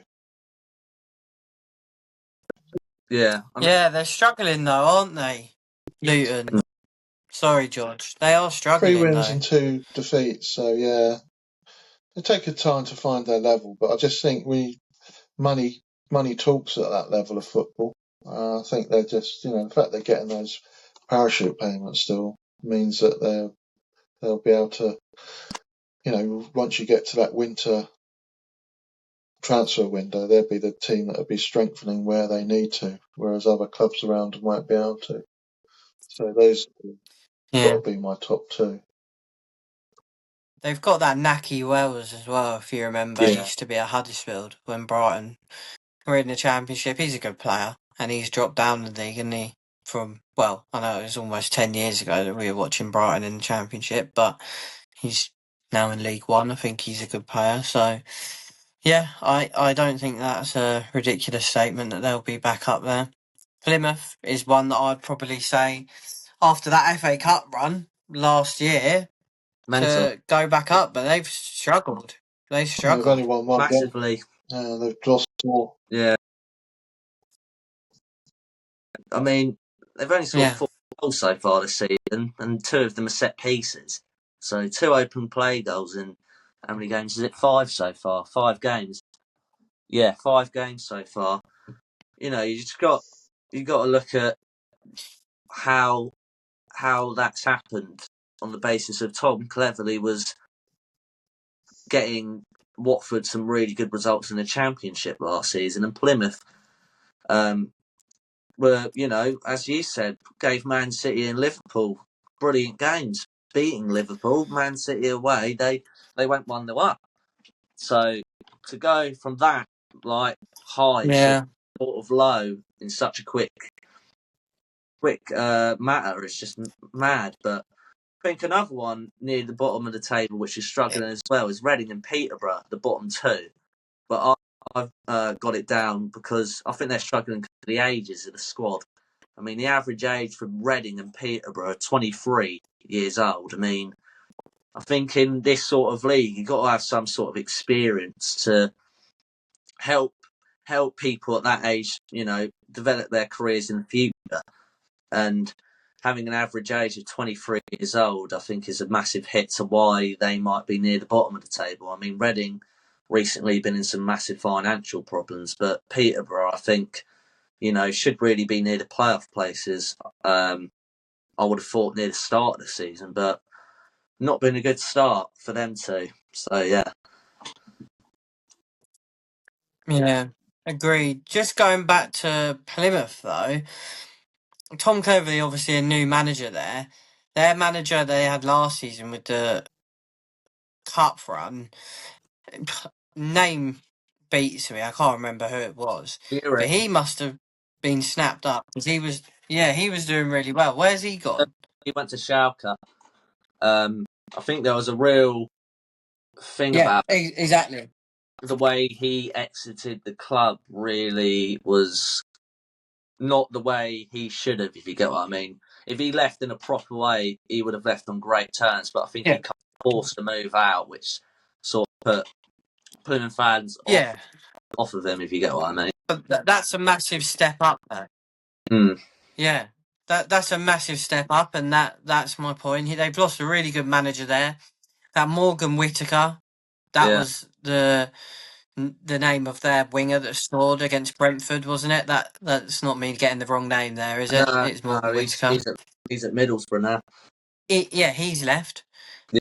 Yeah. Yeah, they're struggling though, aren't they? Luton. Sorry, George. They are 3 struggling wins though. and 2 defeats. So yeah, they take a time to find their level. But I just think money talks at that level of football. I think they're just, the fact they're getting those parachute payments still means that they'll be able to, once you get to that winter transfer window, they'll be the team that will be strengthening where they need to, whereas other clubs around them won't be able to. So those got to be my top two. They've got that Naki Wells as well, if you remember. He Yeah. used to be at Huddersfield when Brighton were in the Championship. He's a good player, and he's dropped down the league, and I know it was almost 10 years ago that we were watching Brighton in the Championship, but he's now in League One. I think he's a good player. So, yeah, I don't think that's a ridiculous statement that they'll be back up there. Plymouth is one that I'd probably say, after that FA Cup run last year, to go back up, but they've struggled. They've only won one massively. Game. They've lost 4. Yeah. I mean, they've only scored 4 goals so far this season, and 2 of them are set pieces. So 2 open play goals in how many games is it? 5 so far. 5 games. Yeah, 5 games so far. You got to look at how that's happened on the basis of Tom Cleverley was getting Watford some really good results in the Championship last season, and Plymouth were, as you said, gave Man City and Liverpool brilliant games, beating Liverpool. Man City away, they went 1-0 up. So to go from that high to sort of low in such a quick matter is just mad. But I think another one near the bottom of the table, which is struggling as well, is Reading and Peterborough, the bottom 2. But I've got it down because I think they're struggling because of the ages of the squad. I mean, the average age for Reading and Peterborough are 23 years old. I mean, I think in this sort of league, you've got to have some sort of experience to help people at that age, develop their careers in the future. And having an average age of 23 years old, I think, is a massive hit to why they might be near the bottom of the table. I mean, Reading recently been in some massive financial problems, but Peterborough, I think, should really be near the playoff places. I would have thought near the start of the season, but not been a good start for them too. So, yeah. Yeah, agreed. Just going back to Plymouth, though, Tom Cleverley, obviously a new manager there. Their manager they had last season with the cup run, name beats me. I can't remember who it was, but he must have been snapped up because he was doing really well. Where's he gone? He went to Schalke. I think there was a real thing about exactly the way he exited the club. Really was not the way he should have, if you get what I mean. If he left in a proper way, he would have left on great terms. But I think he got forced to move out, which sort of put Plymouth fans off of him, if you get what I mean. But that's a massive step up, though. Yeah, that's a massive step up, and that's my point. They've lost a really good manager there. That Morgan Whittaker, that was the name of their winger that scored against Brentford, wasn't it? That's not me getting the wrong name there, is it? It's Morgan Whittaker. He's at Middlesbrough now. He's left,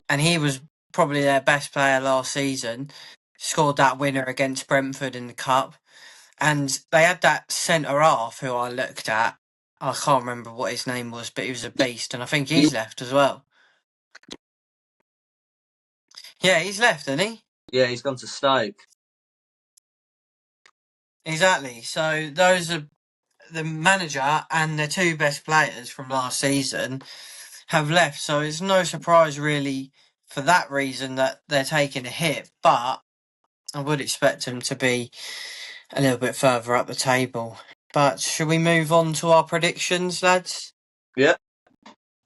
and he was probably their best player last season. Scored that winner against Brentford in the cup. And they had that centre half who I looked at. I can't remember what his name was, but he was a beast, and I think he's left as well. Yeah, he's left, hasn't he? Yeah, he's gone to Stoke. Exactly. So those are the manager and the two best players from last season have left. So it's no surprise really for that reason that they're taking a hit. But I would expect them to be a little bit further up the table. But should we move on to our predictions, lads? Yeah.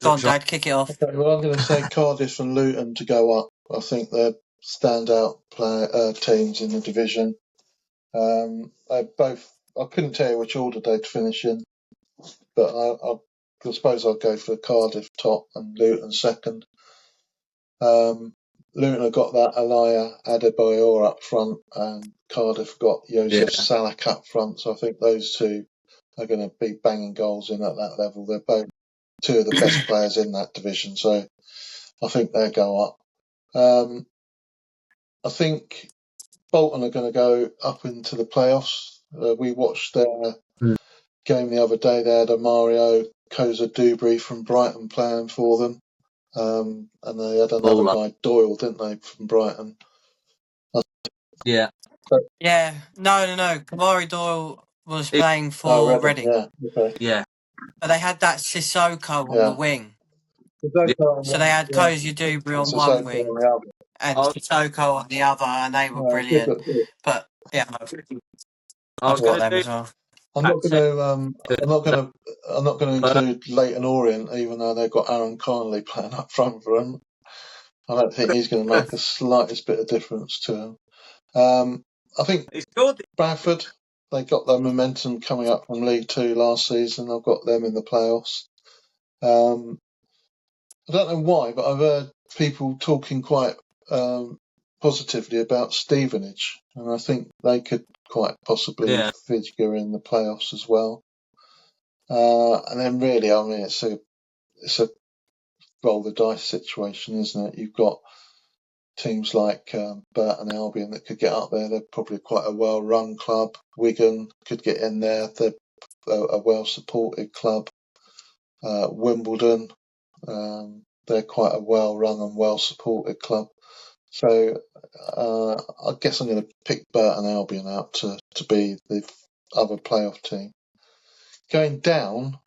Go on, Dad, kick it off. Okay, well, I'm going to say Cardiff and Luton to go up. I think they're standout teams in the division. I couldn't tell you which order they'd finish in, but I suppose I'll go for Cardiff top and Luton second. Luton have got that Alaya Adebayor up front, and Cardiff got Josef Salak up front. So I think those two are going to be banging goals in at that level. They're both two of the best players in that division, so I think they'll go up. I think Bolton are going to go up into the playoffs. We watched their game the other day. They had a Mario Koza-Dubry from Brighton playing for them. And they had another guy, Doyle, didn't they, from Brighton? Yeah. Yeah, no. Kamari Doyle was playing for Reading. Yeah, okay. Yeah. But they had that Sissoko on the wing. So they had Koza-Dubry on one wing and Sissoko on the other, and they were brilliant. But yeah, I've got them as well. I'm not going to include Leighton Orient, even though they've got Aaron Connolly playing up front for them. I don't think he's going to make the slightest bit of difference to them. I think Bradford, they got their momentum coming up from League Two last season. I've got them in the playoffs. I don't know why, but I've heard people talking quite positively about Stevenage, and I think they could quite possibly figure in the playoffs as well. And then really, I mean, it's a roll the dice situation, isn't it? You've got teams like Burton Albion that could get up there. They're probably quite a well-run club. Wigan could get in there. They're a well-supported club. Wimbledon, they're quite a well-run and well-supported club. So I guess I'm going to pick Burton Albion out to be the other playoff team. Going down,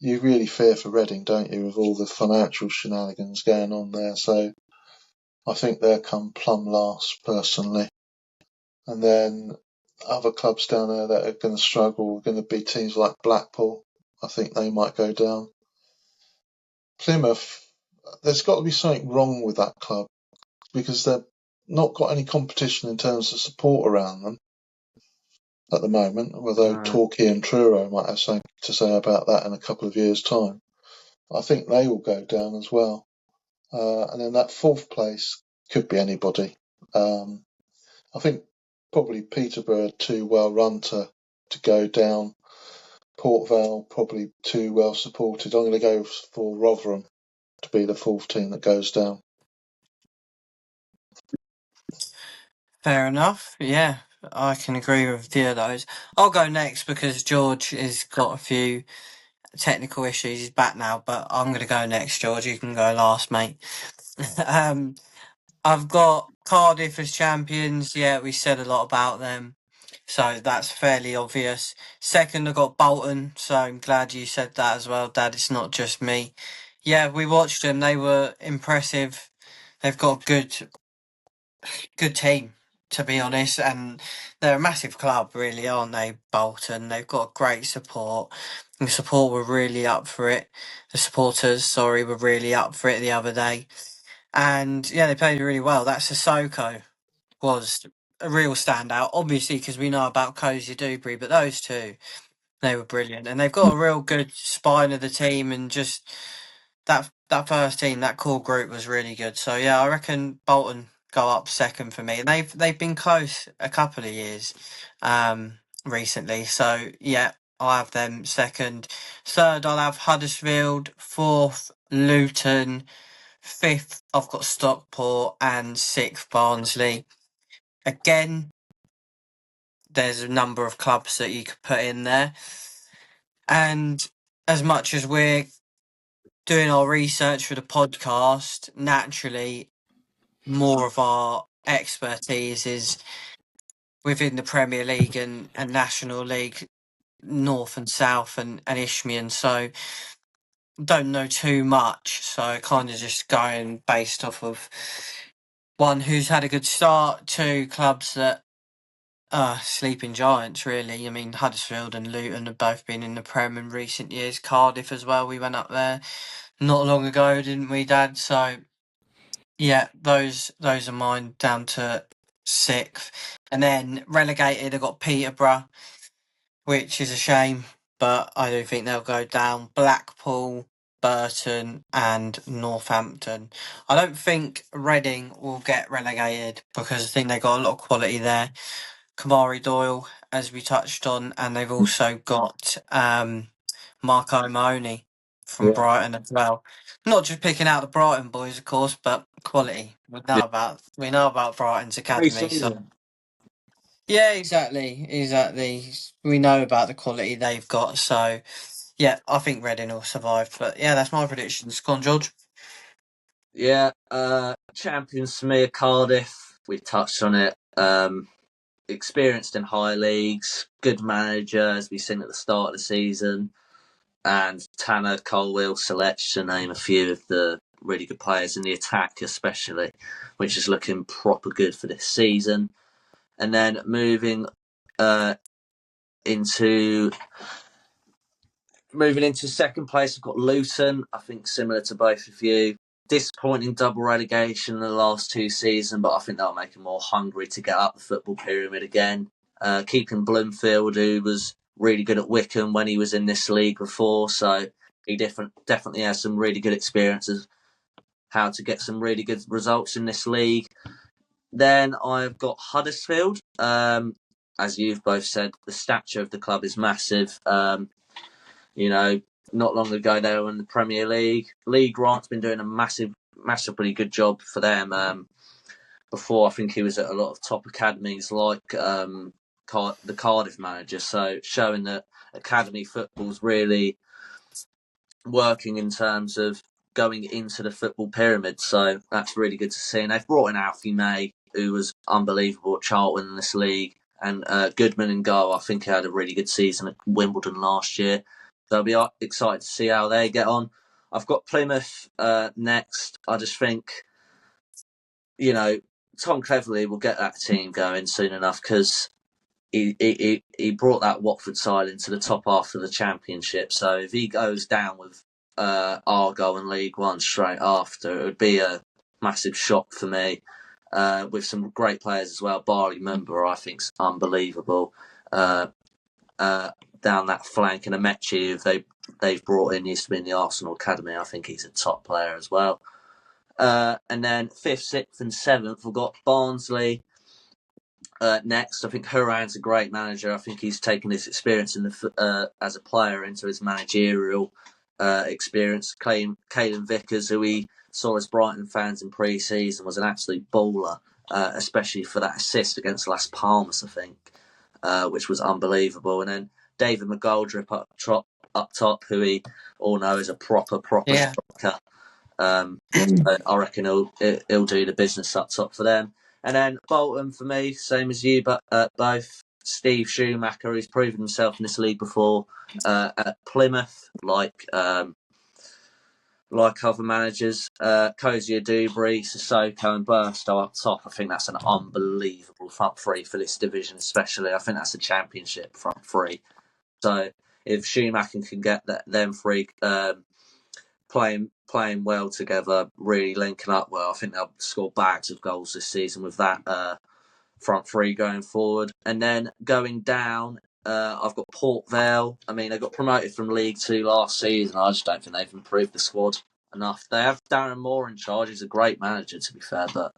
you really fear for Reading, don't you, with all the financial shenanigans going on there. So I think they'll come plumb last, personally. And then other clubs down there that are going to struggle are going to be teams like Blackpool. I think they might go down. Plymouth, there's got to be something wrong with that club because they've not got any competition in terms of support around them at the moment, although Torquay and Truro might have something to say about that in a couple of years' time. I think they will go down as well. And then that fourth place could be anybody. I think probably Peterborough too well run to go down. Port Vale probably too well supported. I'm going to go for Rotherham to be the fourth team that goes down. Fair enough. Yeah, I can agree with a few of those. I'll go next because George has got a few technical issues. He's back now, but I'm going to go next, George. You can go last, mate. I've got Cardiff as champions. Yeah, we said a lot about them, so that's fairly obvious. Second, I got Bolton, so I'm glad you said that as well, Dad. It's not just me. Yeah, we watched them. They were impressive. They've got a good team, to be honest, and they're a massive club, really, aren't they, Bolton? They've got great support. The support were really up for it. The supporters, were really up for it the other day. And yeah, they played really well. That Sissoko was a real standout, obviously, because we know about Koza-Dubry, but those two, they were brilliant. And they've got a real good spine of the team, and just that first team, that core group was really good. So yeah, I reckon Bolton go up second for me. And they've been close a couple of years recently. So yeah, I'll have them second. Third, I'll have Huddersfield. Fourth, Luton. Fifth, I've got Stockport, and sixth, Barnsley. Again, there's a number of clubs that you could put in there. And as much as we're doing our research for the podcast, naturally, more of our expertise is within the Premier League and National League, North and South and Isthmian. So don't know too much. So kind of just going based off of one who's had a good start, two clubs that sleeping giants, really. I mean, Huddersfield and Luton have both been in the Prem in recent years. Cardiff as well. We went up there not long ago, didn't we, Dad? So yeah, those are mine down to 6th. And then relegated, I got Peterborough, which is a shame, but I do think they'll go down. Blackpool, Burton and Northampton. I don't think Reading will get relegated because I think they got a lot of quality there. Kamari Doyle, as we touched on, and they've also got Marco Mahoney from Brighton as well. Not just picking out the Brighton boys, of course, but quality. We know about Brighton's academy. So yeah, exactly. We know about the quality they've got. So yeah, I think Reading will survive. But yeah, that's my predictions. Go on, George. Yeah, champions for me are Cardiff. We touched on it. Experienced in high leagues, good manager, as we seen at the start of the season, and Tanner, Colwill, Selech, to name a few of the really good players in the attack, especially, which is looking proper good for this season. And then moving into second place, I've got Luton. I think similar to both of you. Disappointing double relegation in the last 2 seasons, but I think that'll make them more hungry to get up the football pyramid again. Keeping Bloomfield, who was really good at Wycombe when he was in this league before, so he definitely has some really good experiences how to get some really good results in this league. Then I've got Huddersfield. As you've both said, the stature of the club is massive. Not long ago they were in the Premier League. Lee Grant's been doing a massively good job for them. Before, I think he was at a lot of top academies like the Cardiff manager. So showing that academy football's really working in terms of going into the football pyramid. So that's really good to see. And they've brought in Alfie May, who was unbelievable at Charlton in this league. And Goodman and goal, I think he had a really good season at Wimbledon last year. So I'll be excited to see how they get on. I've got Plymouth next. I just think, Tom Cleverley will get that team going soon enough because he brought that Watford side into the top half of the Championship. So if he goes down with Argyle in League One straight after, it would be a massive shock for me. With some great players as well. Barley Mumba, I think, is unbelievable. Down that flank, and Amechi, who they've brought in, used to be in the Arsenal Academy. I think he's a top player as well. And then 5th, 6th and 7th, we've got Barnsley next. I think Horan's a great manager. I think he's taken his experience as a player into his managerial experience. Caelan Vickers, who we saw as Brighton fans in pre-season, was an absolute baller, especially for that assist against Las Palmas, I think, which was unbelievable. And then David McGoldrick up top, who we all know is a proper striker. I reckon he'll do the business up top for them. And then Bolton for me, same as you, but both. Steve Schumacher, who's proven himself in this league before at Plymouth, like other managers. Cozier, Dubry, Sissoko and Burstow up top. I think that's an unbelievable front three for this division, especially. I think that's a championship front three. So if Schumacher can get them three playing well together, really linking up well, I think they'll score bags of goals this season with that front three going forward. And then going down, I've got Port Vale. I mean, they got promoted from League Two last season. I just don't think they've improved the squad enough. They have Darren Moore in charge. He's a great manager, to be fair, but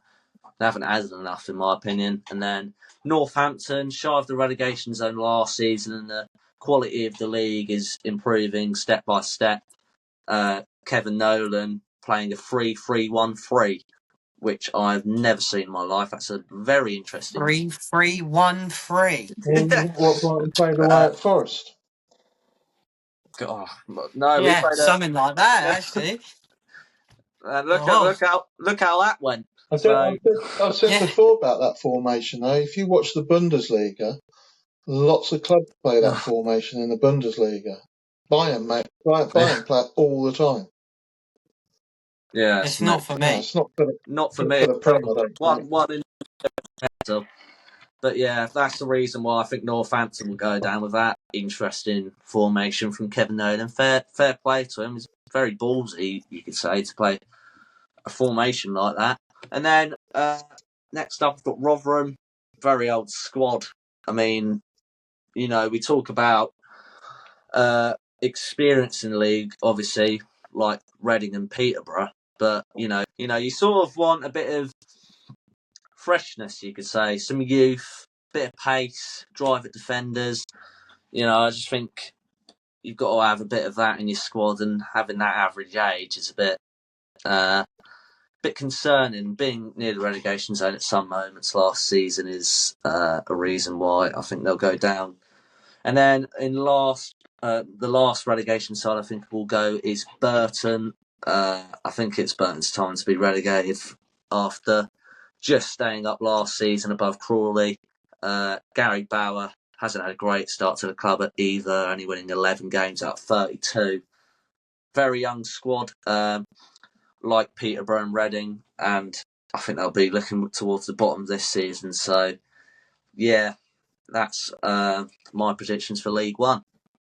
they haven't added enough, in my opinion. And then Northampton, shy of the relegation zone last season, and the quality of the league is improving step by step. Kevin Nolan playing a 3-3-1-3 which I've never seen in my life. That's a very interesting. 3-3-1-3. What Brighton played away at Forest? Oh, no, we Yeah, played something like that, actually. look how that went. I said before about that formation, though. If you watch the Bundesliga, lots of clubs play that formation in the Bundesliga. Bayern play it all the time. Yeah, it's not for me. No, it's not for me. the Prem, I don't think. One in the But yeah, that's the reason why I think Northampton will go down with that interesting formation from Kevin Nolan. Fair play to him. It's very ballsy, you could say, to play a formation like that. And then next up, we've got Rotherham. Very old squad. I mean, we talk about experience in the league, obviously, like Reading and Peterborough. But, you sort of want a bit of freshness, you could say, some youth, bit of pace, drive at defenders. I just think you've got to have a bit of that in your squad, and having that average age is a bit concerning. Being near the relegation zone at some moments last season is a reason why I think they'll go down. And then in the last relegation side I think will go is Burton. I think it's Burton's time to be relegated after just staying up last season above Crawley. Gary Bauer hasn't had a great start to the club at either, only winning 11 games out of 32. Very young squad, like Peterborough and Reading, and I think they'll be looking towards the bottom this season. So, yeah, that's my predictions for League One.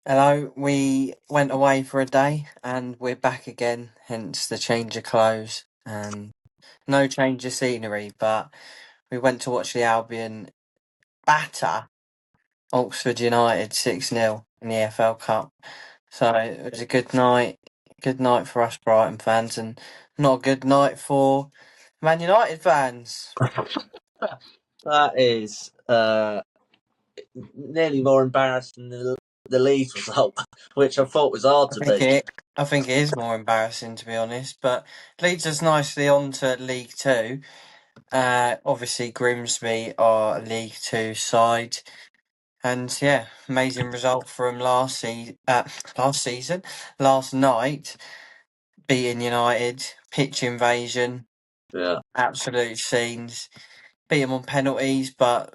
Hello, we went away for a day and we're back again, hence the change of clothes and no change of scenery, but we went to watch the Albion batter Oxford United 6-0 in the EFL Cup. So it was a good night for us Brighton fans, and not a good night for Man United fans. That is nearly more embarrassing than the Leeds result, which I thought was hard to beat. I think it is more embarrassing, to be honest, but leads us nicely on to League Two. Obviously, Grimsby are a League Two side, and yeah, amazing result from last night, beating United, pitch invasion, absolute scenes, beat them on penalties, but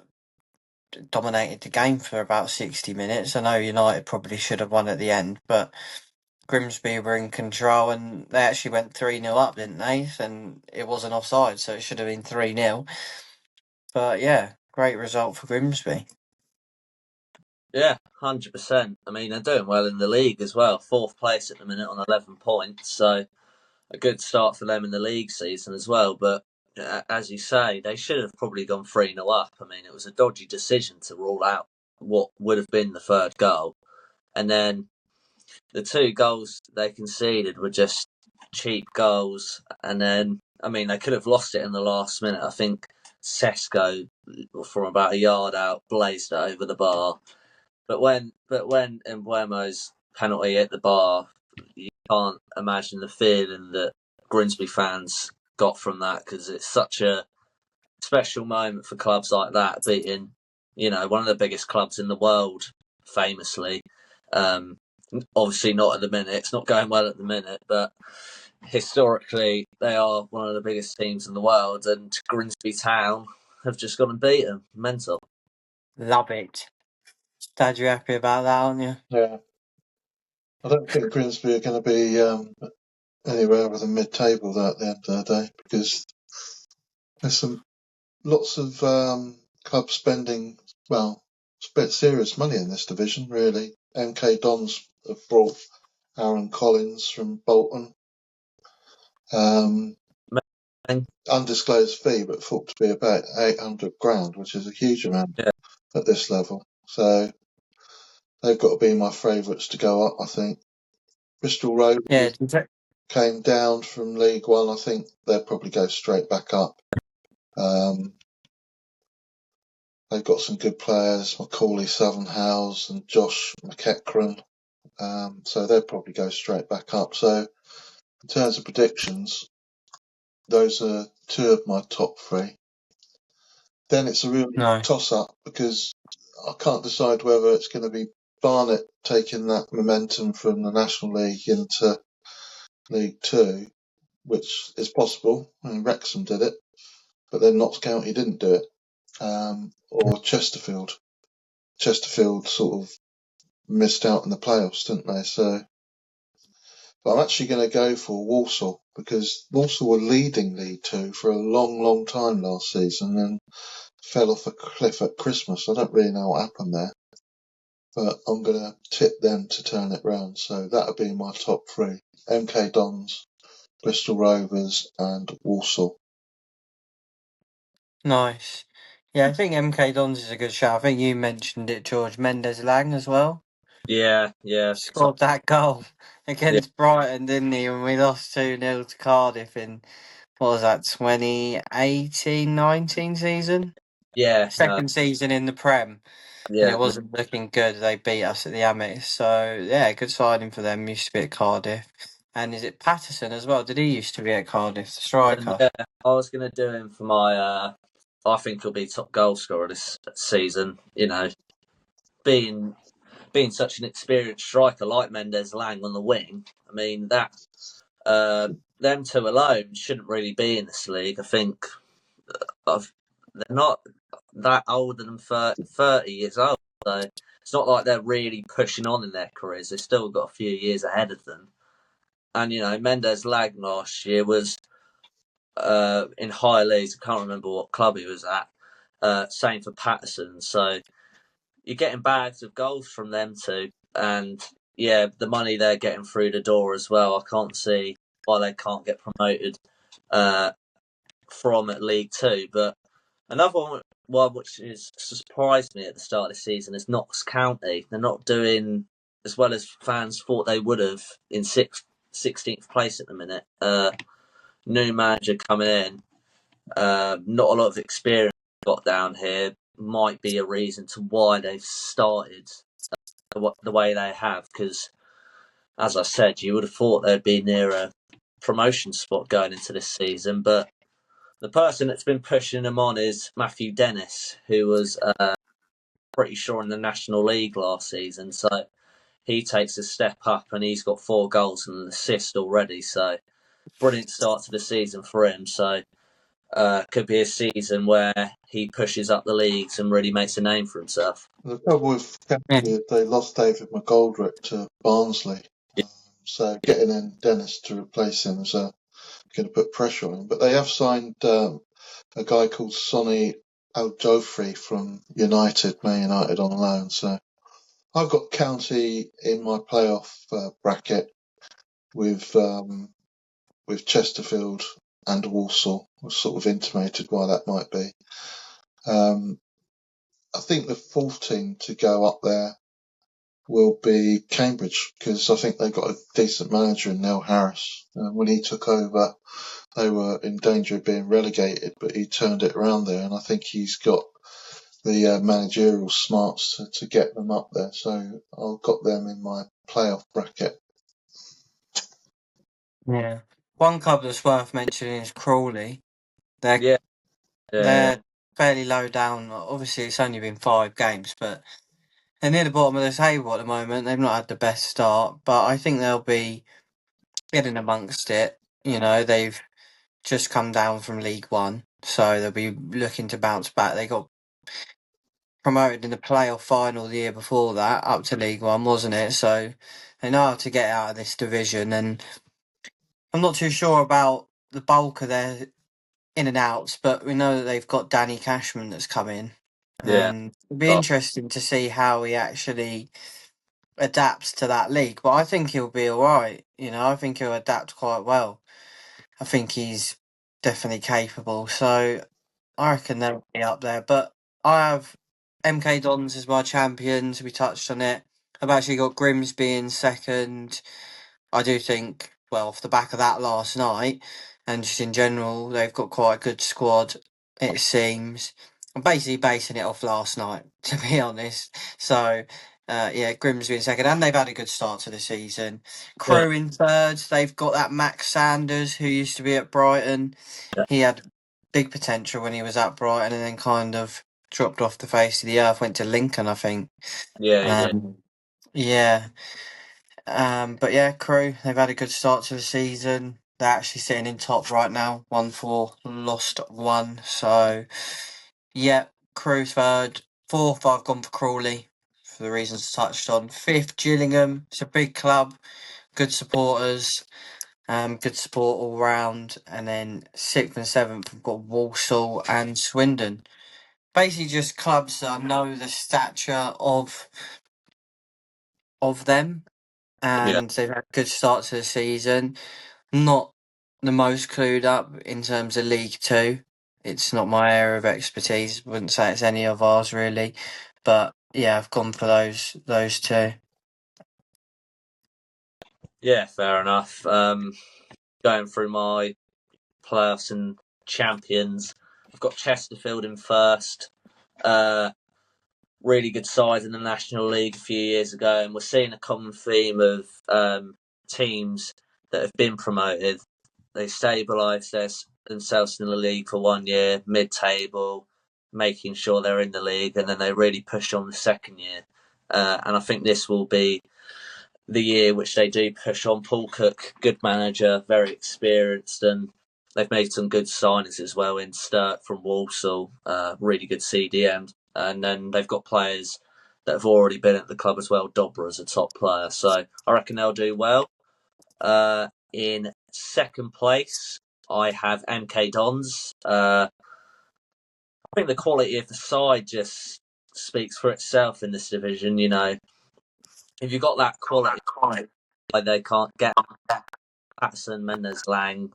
dominated the game for about 60 minutes. I know United probably should have won at the end, but Grimsby were in control and they actually went 3-0 up, didn't they? And it wasn't offside, so it should have been 3-0. But yeah, great result for Grimsby. Yeah, 100%. I mean, they're doing well in the league as well. 4th place at the minute on 11 points, so a good start for them in the league season as well. But as you say, they should have probably gone 3-0 up. I mean, it was a dodgy decision to rule out what would have been the third goal. And then the 2 goals they conceded were just cheap goals. And then, I mean, they could have lost it in the last minute. I think Sesko, from about a yard out, blazed it over the bar. But when Embuemo's penalty hit the bar, you can't imagine the feeling that Grimsby fans got from that, because it's such a special moment for clubs like that, beating, one of the biggest clubs in the world, famously. Obviously not at the minute. It's not going well at the minute, but historically they are one of the biggest teams in the world, and Grimsby Town have just gone and beat them. Mental. Love it. Dad, you happy about that, aren't you? Yeah. I don't think Grimsby are going to be anywhere other than mid-table at the end of the day, because there's lots of clubs spending, serious money in this division, really. MK Dons have brought Aaron Collins from Bolton. Undisclosed fee, but thought to be about 800 grand, which is a huge amount at this level. So they've got to be my favourites to go up, I think. Bristol Rovers came down from League One. I think they'll probably go straight back up. They've got some good players, Macaulay Southernhouse and Josh McEachran. So they'll probably go straight back up. So in terms of predictions, those are two of my top three. Then it's a real toss-up because I can't decide whether it's going to be Barnet taking that momentum from the National League into League Two, which is possible. I mean, Wrexham did it, but then Notts County didn't do it. Or Chesterfield. Chesterfield sort of missed out in the playoffs, didn't they? So, but I'm actually going to go for Walsall because Walsall were leading League Two for a long, long time last season and fell off a cliff at Christmas. I don't really know what happened there, but I'm going to tip them to turn it round. So that would be my top three: MK Dons, Bristol Rovers, and Walsall. Nice. Yeah, I think MK Dons is a good shout. I think you mentioned it, George. Mendes-Lang as well. Yeah. Scored that goal against Brighton, didn't he? When we lost 2-0 to Cardiff in, what was that, 2018-19 season? Yeah. Second season in the Prem. And it wasn't looking good. They beat us at the Amex. So, yeah, good signing for them. Used to be at Cardiff. And is it Patterson as well? Did he used to be at Cardiff, the striker? Yeah, I was going to do him for my... I think he'll be top goal scorer this season. You know, being such an experienced striker like Mendes-Lang on the wing, I mean, that them two alone shouldn't really be in this league. I think they're not that older than 30 years old, so it's not like they're really pushing on in their careers. They've still got a few years ahead of them. And, you know, Mendes-Lang last year was in higher leagues. I can't remember what club he was at. Same for Patterson. So you're getting bags of goals from them two. And, yeah, the money they're getting through the door as well. I can't see why they can't get promoted from League Two. But another one which has surprised me at the start of the season is Notts County. They're not doing as well as fans thought they would have in 16th place at the minute. New manager coming in, not a lot of experience got down here. Might be a reason to why they've started the way they have. Because, as I said, you would have thought they'd be near a promotion spot going into this season, but the person that's been pushing them on is Matthew Dennis, who was pretty sure in the National League last season. So he takes a step up and he's got 4 goals and an assist already. So brilliant start to the season for him. So could be a season where he pushes up the leagues and really makes a name for himself. The trouble with County is they lost David McGoldrick to Barnsley. So getting in Dennis to replace him is going to put pressure on him. But they have signed a guy called Sonny Al-Jofri from Man United on loan. So I've got County in my playoff bracket with Chesterfield and Walsall. I sort of intimated why that might be. I think the fourth team to go up there will be Cambridge because I think they've got a decent manager in Neil Harris. When he took over, they were in danger of being relegated, but he turned it around there, and I think he's got the managerial smarts to get them up there. So I've got them in my playoff bracket. Yeah. One club that's worth mentioning is Crawley. Yeah. They're fairly low down. Obviously, it's only been 5 games, but they're near the bottom of the table at the moment. They've not had the best start, but I think they'll be getting amongst it. You know, they've just come down from League One, so they'll be looking to bounce back. They got promoted in the playoff final the year before that, up to League One, wasn't it? So they know how to get out of this division, and I'm not too sure about the bulk of their in and outs, but we know that they've got Danny Cashman that's come in. And it'll be interesting to see how he actually adapts to that league. But I think he'll be all right. You know, I think he'll adapt quite well. I think he's definitely capable. So I reckon they'll be up there. But I have MK Dons as my champions. We touched on it. I've actually got Grimsby in second. I do think, well, off the back of that last night, and just in general, they've got quite a good squad, it seems. I'm basically basing it off last night, to be honest. So, yeah, Grimsby in second, and they've had a good start to the season. Crew in third, they've got that Max Sanders, who used to be at Brighton. He had big potential when he was at Brighton, and then kind of dropped off the face of the earth. Went to Lincoln, I think. Yeah, he did. Yeah. But yeah, Crew, they've had a good start to the season. They're actually sitting in top right now, 1-4, lost 1. So, yeah, Crew third. Fourth, I've gone for Crawley for the reasons touched on. Fifth, Gillingham. It's a big club, good supporters, good support all round. And then sixth and seventh, we've got Walsall and Swindon. Basically, just clubs that I know the stature of them, and they've had a good start to the season. Not the most clued up in terms of League Two. It's not my area of expertise. Wouldn't say it's any of ours really, but yeah, I've gone for those two. Yeah, fair enough. Going through my playoffs and champions, I've got Chesterfield in first. Really good side in the National League a few years ago, and we're seeing a common theme of teams that have been promoted. They stabilise themselves in the league for 1 year, mid-table, making sure they're in the league, and then they really push on the second year. And I think this will be the year which they do push on. Paul Cook, good manager, very experienced, and they've made some good signings as well in Sturt from Walsall, really good CDM. And then they've got players that have already been at the club as well. Dobra is a top player, so I reckon they'll do well. In second place, I have MK Dons. I think the quality of the side just speaks for itself in this division. You know, if you've got that quality, like they can't get Patterson, Mendes, Lang,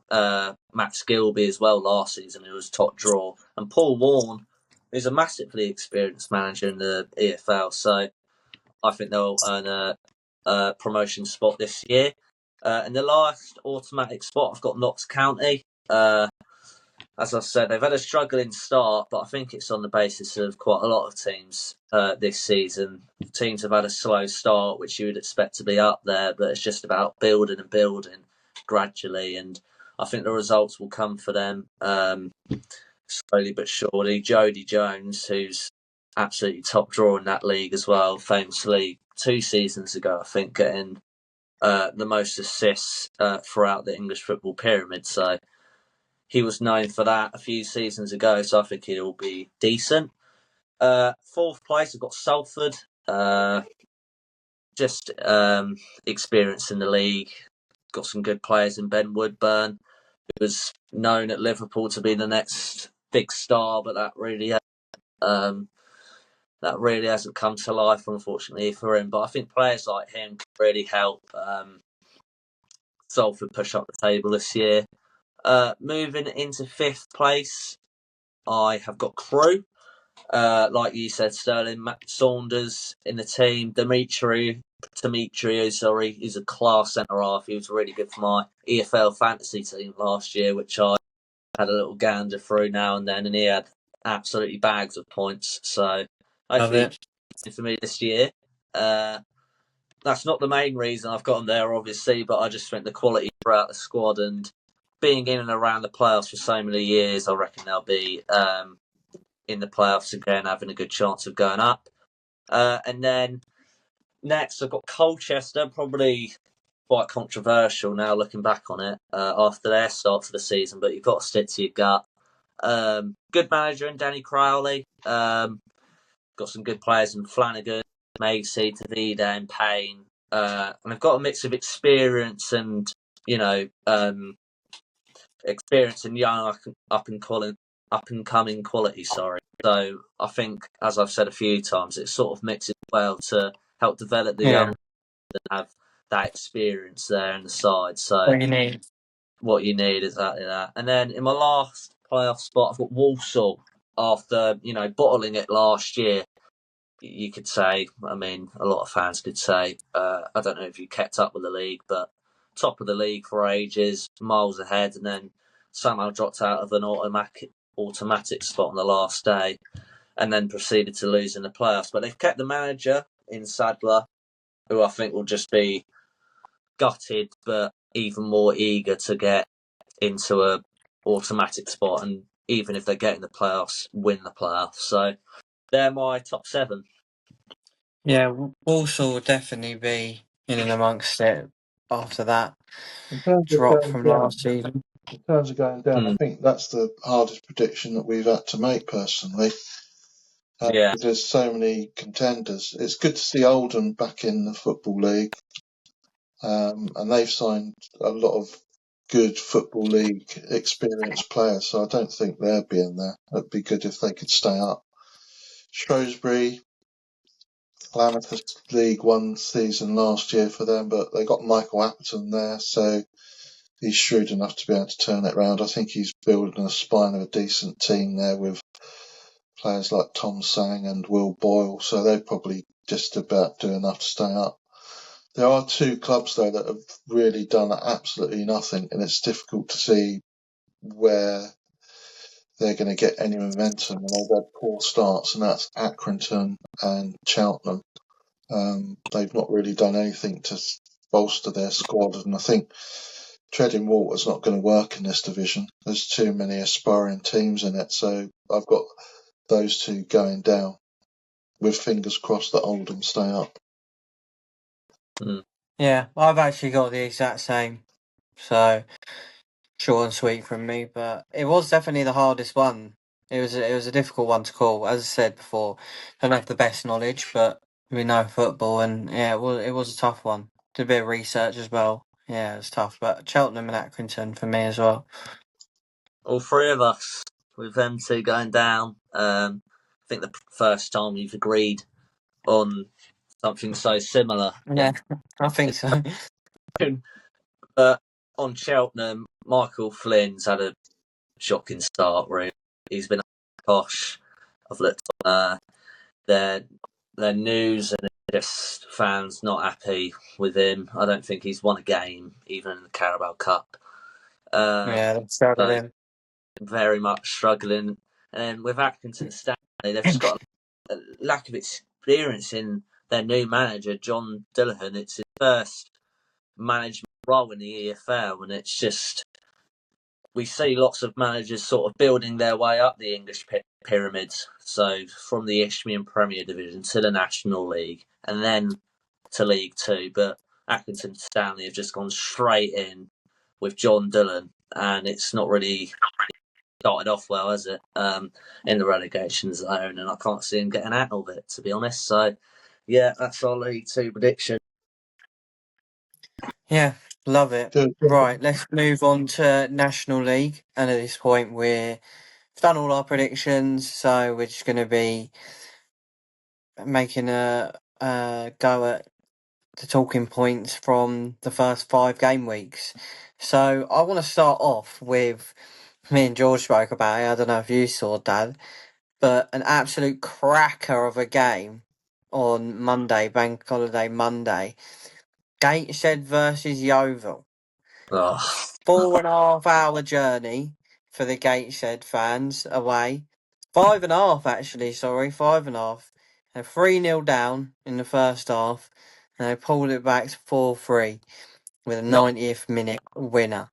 Max Gilby as well last season, who was top draw, and Paul Warne, who's a massively experienced manager in the EFL. So I think they'll earn a promotion spot this year. And the last automatic spot, I've got Notts County. As I said, they've had a struggling start, but I think it's on the basis of quite a lot of teams this season. Teams have had a slow start, which you would expect to be up there, but it's just about building and building gradually. And I think the results will come for them slowly but surely. Jody Jones, who's absolutely top drawer in that league as well, famously 2 seasons ago, I think, getting the most assists throughout the English football pyramid. So he was known for that a few seasons ago, so I think he'll be decent. Fourth place, I've got Salford. Just experience in the league. Got some good players in Ben Woodburn, who was known at Liverpool to be the next big star, but that really hasn't come to life, unfortunately, for him. But I think players like him can really help Salford push up the table this year. Moving into fifth place, I have got Crew. Like you said, Sterling Saunders in the team. Demetrio, he's a class centre half. He was really good for my EFL fantasy team last year, which I had a little gander through now and then, and he had absolutely bags of points. So hopefully for me this year. That's not the main reason I've got him there, obviously, but I just think the quality throughout the squad and being in and around the playoffs for so many years, I reckon they'll be in the playoffs again, having a good chance of going up. And then next, I've got Colchester, probably quite controversial now looking back on it after their start to the season, but you've got to stick to your gut. Good manager in Danny Crowley. Got some good players in Flanagan, Macy, Tavida, and Payne. And I've got a mix of experience and, experience and young up and coming quality. So I think, as I've said a few times, it sort of mixes well to help develop the young and have that experience there in the side. So what you need is that. And then in my last playoff spot, I've got Walsall. After bottling it last year, you could say. I mean, a lot of fans could say. I don't know if you kept up with the league, but top of the league for ages, miles ahead, and then somehow dropped out of an automatic spot on the last day, and then proceeded to lose in the playoffs. But they've kept the manager in Sadler, who I think will just be gutted, but even more eager to get into a automatic spot. And even if they get in the playoffs, win the playoffs. So they're my top 7. Yeah, Walsall will definitely be in and amongst it after that drop from last season. In terms of going down, I think that's the hardest prediction that we've had to make personally. Because there's so many contenders. It's good to see Oldham back in the Football League. And they've signed a lot of good Football League experienced players, so I don't think they'd be in there. It'd be good if they could stay up. Shrewsbury, calamitous League One season last year for them, but they got Michael Appleton there, so he's shrewd enough to be able to turn it around. I think he's building a spine of a decent team there with players like Tom Sang and Will Boyle, so they probably just about do enough to stay up. There are 2 clubs, though, that have really done absolutely nothing, and it's difficult to see where they're going to get any momentum. And they've had poor starts, and that's Accrington and Cheltenham. They've not really done anything to bolster their squad, and I think treading water's not going to work in this division. There's too many aspiring teams in it, so I've got those 2 going down, with fingers crossed that Oldham stay up. Yeah, I've actually got the exact same. So short and sweet from me, but it was definitely the hardest one. It was a difficult one to call. As I said before, I don't have the best knowledge, but we know football, and yeah, it was a tough one. Did a bit of research as well. Yeah, it was tough, but Cheltenham and Accrington for me as well. All 3 of us, with them 2 going down. I think the first time we've agreed on something so similar. Yeah, I think so. But on Cheltenham, Michael Flynn's had a shocking start. Really, he's been posh. I've looked on their news, and just fans not happy with him. I don't think he's won a game, even in the Carabao Cup. Yeah, they're struggling. Very much struggling. And with Accrington Stanley, they've just got a lack of experience in their new manager, John Dillon. It's his first management role in the EFL, and it's just, we see lots of managers sort of building their way up the English pyramids. So from the Isthmian Premier Division to the National League, and then to League Two. But Accrington Stanley have just gone straight in with John Dillon, and it's not really started off well, has it? In the relegation zone, and I can't see him getting out of it, to be honest. So, yeah, that's our League Two prediction. Yeah, love it. Good. Right, let's move on to National League, and at this point we've done all our predictions, so we're just going to be making a go at the talking points from the first 5 game weeks. So I want to start off with, me and George spoke about it, I don't know if you saw, Dad, but an absolute cracker of a game on Monday, Bank Holiday Monday. Gateshead versus Yeovil. Oh. 4.5 hour journey for the Gateshead fans away. 5.5 actually, sorry, 5.5. And 3-0 down in the first half, and they pulled it back to 4-3 with a 90th minute winner.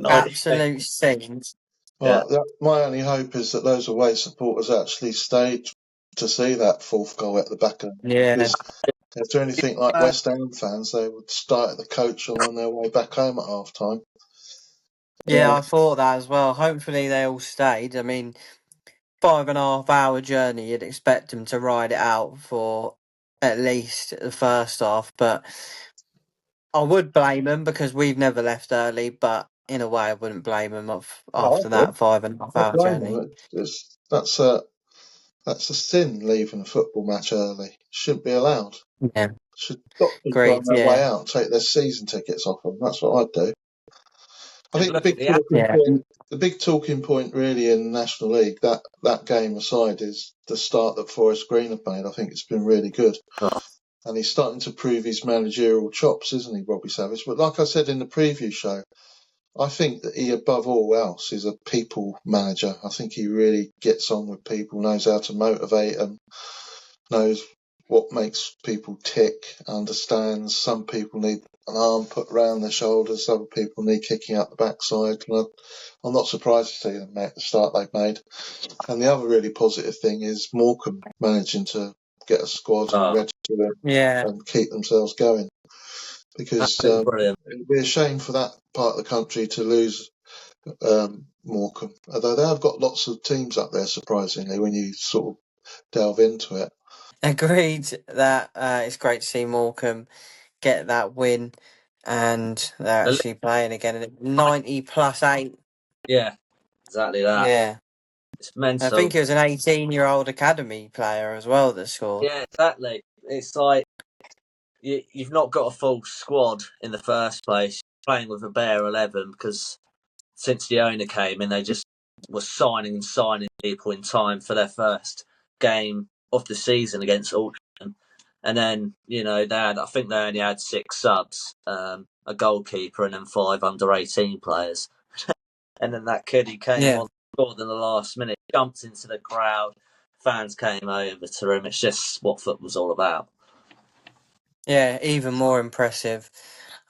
Absolute scenes. Well, my only hope is that those away supporters actually stayed to see that 4th goal at the back end. Yeah. Because if they're anything like West Ham fans, they would start at the coach on their way back home at half time. Yeah, I thought that as well. Hopefully they all stayed. I mean, 5.5 hour journey, you'd expect them to ride it out for at least the first half, but I would blame them because we've never left early, but in a way I wouldn't blame them after that 5.5 hour journey. That's a sin, leaving a football match early. Shouldn't be allowed. Yeah. Should stop people Agreed, on their way out and take their season tickets off them. That's what I'd do. I think the big talking point really in the National League, that game aside, is the start that Forest Green have made. I think it's been really good. Oh. And he's starting to prove his managerial chops, isn't he, Robbie Savage? But like I said in the preview show, I think that he, above all else, is a people manager. I think he really gets on with people, knows how to motivate them, knows what makes people tick, understands. Some people need an arm put around their shoulders, other people need kicking up the backside. And I'm not surprised to see them make the start they've made. And the other really positive thing is Morecambe managing to get a squad and register and keep themselves going. Because it would be a shame for that part of the country to lose Morecambe. Although they have got lots of teams up there, surprisingly, when you sort of delve into it. Agreed that it's great to see Morecambe get that win, and they're actually playing again. 90 plus 8. Yeah, exactly that. Yeah. It's mental. I think it was an 18-year-old academy player as well that scored. Yeah, exactly. It's like you've not got a full squad in the first place. You're playing with a bare 11 because since the owner came in, they just were signing people in time for their first game of the season against Altrincham. And then, I think they only had 6 subs, a goalkeeper and then 5 under-18 players. And then that kid who came on, scored in the last minute, jumped into the crowd, fans came over to him. It's just what football's all about. Yeah, even more impressive.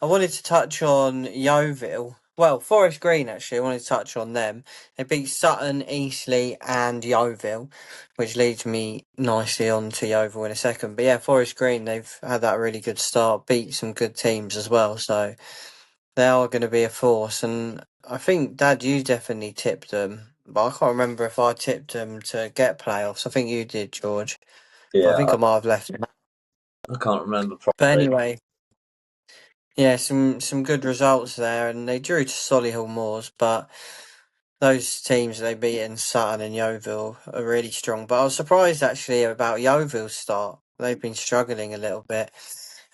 I wanted to touch on Yeovil. Well, Forest Green, actually. I wanted to touch on them. They beat Sutton, Eastleigh and Yeovil, which leads me nicely on to Yeovil in a second. But yeah, Forest Green, they've had that really good start, beat some good teams as well. So they are going to be a force. And I think, Dad, you definitely tipped them. But I can't remember if I tipped them to get playoffs. I think you did, George. Yeah, But I think I might have left them. I can't remember properly. But anyway, yeah, some good results there, and they drew to Solihull Moors, but those teams they beat in Sutton and Yeovil are really strong. But I was surprised actually about Yeovil's start. They've been struggling a little bit,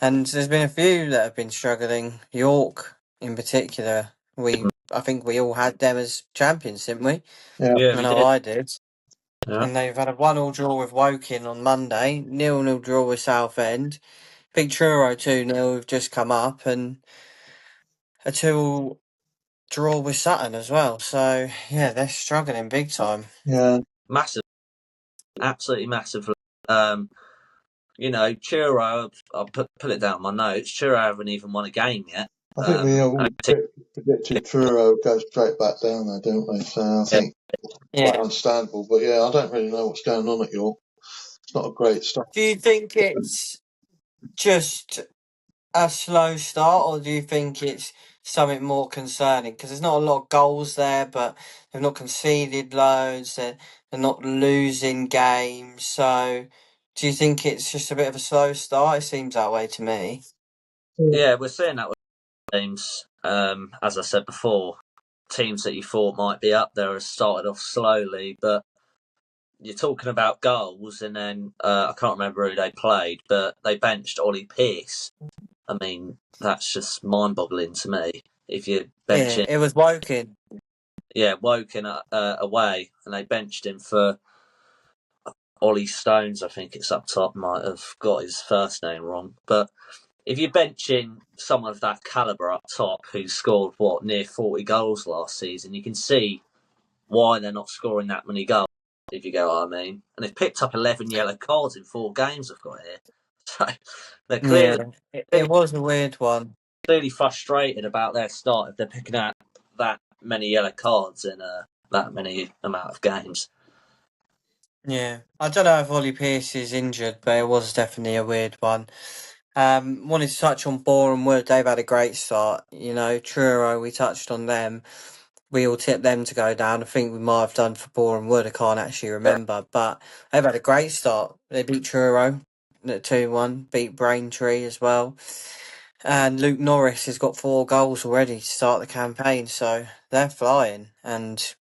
and there's been a few that have been struggling. York, in particular, I think we all had them as champions, didn't we? Yeah, I know I did. Yeah. And they've had a 1-1 draw with Woking on Monday, 0-0 draw with Southend. Big Truro 2-0 have just come up, and a 2 draw with Sutton as well. So yeah, they're struggling big time. Yeah, massive, absolutely massive. Truro, I'll put it down on my notes. Truro haven't even won a game yet. I think we all predicted Truro go straight back down there, don't we? So I think quite understandable. But yeah, I don't really know what's going on at York. It's not a great start. Do you think it's just a slow start, or do you think it's something more concerning? Because there's not a lot of goals there, but they've not conceded loads. They're not losing games. So do you think it's just a bit of a slow start? It seems that way to me. Yeah, we're seeing that with teams. As I said before, teams that you thought might be up there have started off slowly, but you're talking about goals, and then I can't remember who they played, but they benched Ollie Pearce. I mean, that's just mind-boggling to me. If you're benching, it was Woking. Yeah, Woking away, and they benched him for Ollie Stones. I think it's up top. Might have got his first name wrong, but if you're benching someone of that calibre up top who scored near 40 goals last season, you can see why they're not scoring that many goals, if you get what I mean. And they've picked up 11 yellow cards in 4 games I've got here. So they're clearly... Yeah, it was a weird one. Clearly frustrated about their start if they're picking out that many yellow cards in that many amount of games. Yeah, I don't know if Ollie Pearce is injured, but it was definitely a weird one. Wanted to touch on Boreham Wood. They've had a great start. Truro, we touched on them. We all tipped them to go down. I think we might have done for Boreham Wood. I can't actually remember, but they've had a great start. They beat Truro at 2-1, beat Braintree as well. And Luke Norris has got 4 goals already to start the campaign, so they're flying. And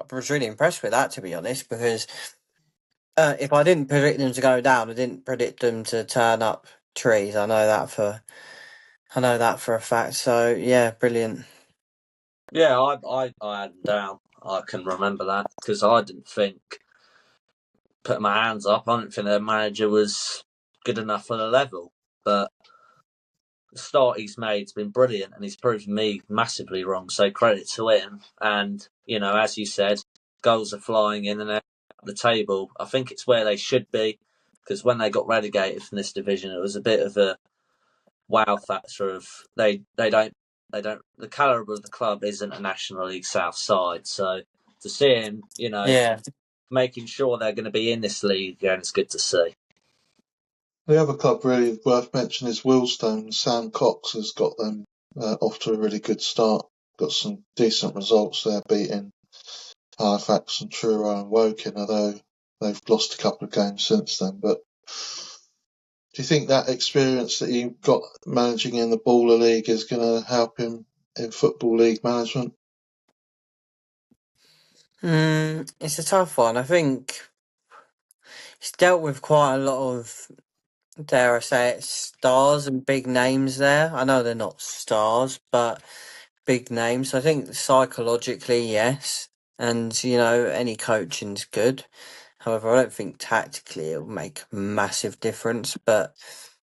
I was really impressed with that, to be honest, because if I didn't predict them to go down, I didn't predict them to turn up trees. I know that for a fact. So yeah, brilliant. Yeah, I had them down. I can remember that because I didn't think, putting my hands up, I didn't think their manager was good enough for the level. But the start he's made's been brilliant, and he's proven me massively wrong. So credit to him. And as you said, goals are flying in and out of the table. I think it's where they should be. because when they got relegated from this division, it was a bit of a wow factor of they don't the calibre of the club isn't a National League South side, so to see him, making sure they're going to be in this league again, it's good to see. The other club really worth mentioning is Wealdstone. Sam Cox has got them off to a really good start. Got some decent results there, beating Halifax and Truro and Woking, although they've lost a couple of games since then. But do you think that experience that he got managing in the Baller League is going to help him in Football League management? It's a tough one. I think he's dealt with quite a lot of, dare I say it, stars and big names there. I know they're not stars, but big names. I think psychologically, yes. And, any coaching's good. However, I don't think tactically it will make a massive difference. But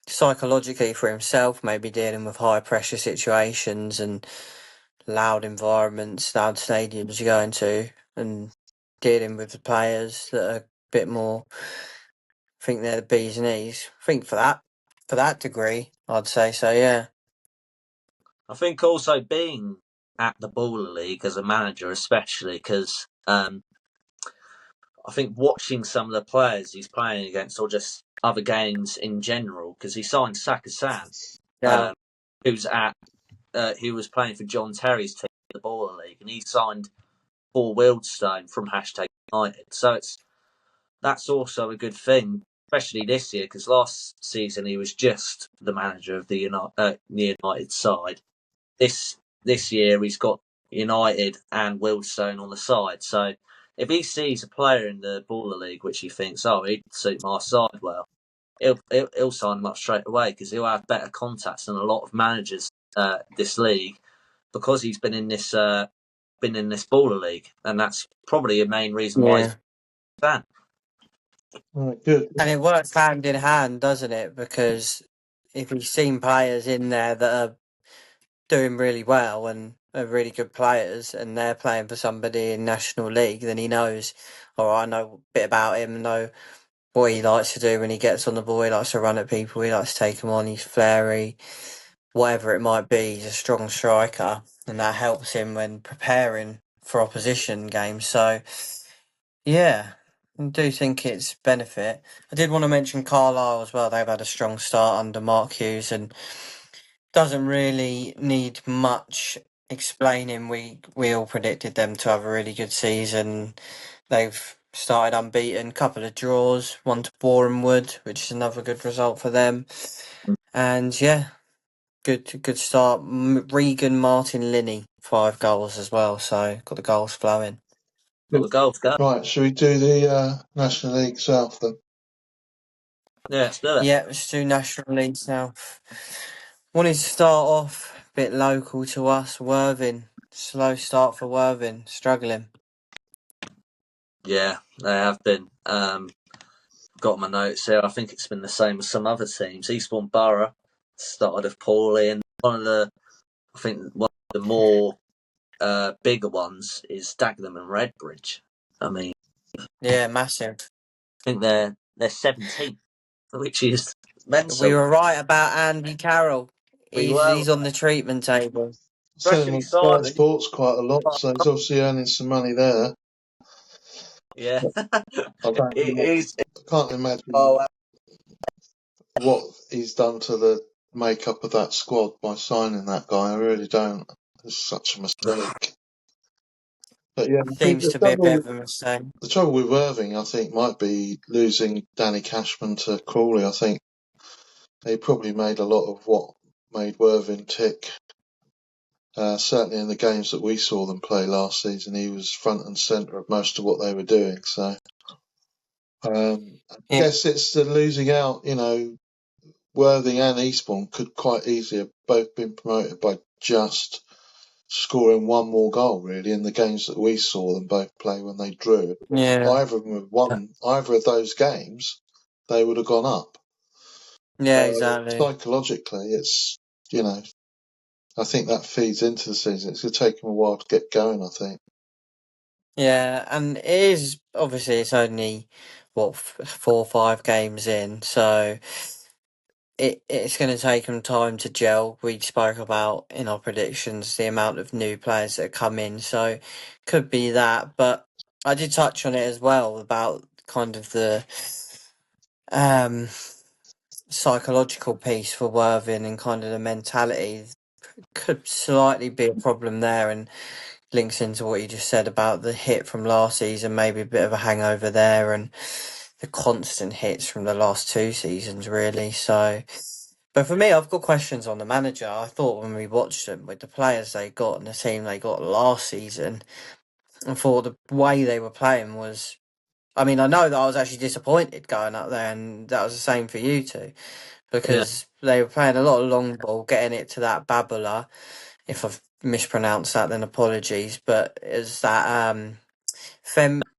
psychologically for himself, maybe dealing with high pressure situations and loud environments, loud stadiums you're going to, and dealing with the players that are a bit more, I think they're the bees and E's. I think for that degree, I'd say so, yeah. I think also being at the Baller League as a manager, especially because I think watching some of the players he's playing against, or just other games in general, because he signed Saka-san, who was playing for John Terry's team in the Baller League, and he signed for Wealdstone from #United. So that's also a good thing, especially this year, because last season he was just the manager of the United side. This year he's got United and Wealdstone on the side. So if he sees a player in the Baller League which he thinks, he'd suit my side well, he'll sign him up straight away, because he'll have better contacts than a lot of managers this league, because he's been in this Baller League, and that's probably a main reason why he's a fan. Right, good. And it works hand in hand, doesn't it? Because if he's seen players in there that are doing really well and are really good players, and they're playing for somebody in National League, then he knows, all right, I know a bit about him, know what he likes to do when he gets on the ball. He likes to run at people, he likes to take them on, he's flary, whatever it might be, he's a strong striker, and that helps him when preparing for opposition games. So, yeah, I do think it's benefit. I did want to mention Carlisle as well. They've had a strong start under Mark Hughes, and doesn't really need much explaining. We all predicted them to have a really good season. They've started unbeaten, couple of draws, one to Bournemouth, which is another good result for them. And yeah, good start. Regan Martin Linney, 5 goals as well, so got the goals flowing. Got the goals go. Right, should we do the National League South then? Yeah, let's do it. Yeah, let's do National League South. Wanted to start off a bit local to us, Worthing. Slow start for Worthing, struggling. Yeah, they have been. Got my notes here. I think it's been the same as some other teams. Eastbourne Borough started off poorly, and one of the more bigger ones is Dagenham and Redbridge. I mean, Yeah, massive. I think they're 17th, which is mental. We were right about Andy Carroll. We were. He's on the treatment table. Selling on Sky Simon. Sports quite a lot, so he's obviously earning some money there. Yeah, I can't imagine what he's done to the makeup of that squad by signing that guy. I really don't. It's such a mistake. But yeah, Seems to be a bit of a mistake. The trouble with Worthing, I think, might be losing Danny Cashman to Crawley. I think they probably made a lot of what made Worthing tick. Certainly in the games that we saw them play last season, he was front and centre of most of what they were doing. So I guess it's the losing out. Worthing and Eastbourne could quite easily have both been promoted by just scoring one more goal, really, in the games that we saw them both play when they drew. Yeah. Either of them had won either of those games, they would have gone up. Yeah, exactly. Psychologically, it's, I think that feeds into the season. It's going to take them a while to get going, I think. Yeah, and it is, obviously, it's only 4 or 5 games in, so it's going to take them time to gel. We spoke about in our predictions the amount of new players that come in, so could be that. But I did touch on it as well about kind of the psychological piece for Worthing and kind of the mentality could slightly be a problem there, and links into what you just said about the hit from last season, maybe a bit of a hangover there, and the constant hits from the last 2 seasons, really. So, but for me, I've got questions on the manager. I thought when we watched them with the players they got and the team they got last season, I thought the way they were playing was. I mean, I know that I was actually disappointed going up there, and that was the same for you two, because they were playing a lot of long ball, getting it to that babbler. If I've mispronounced that, then apologies. But is that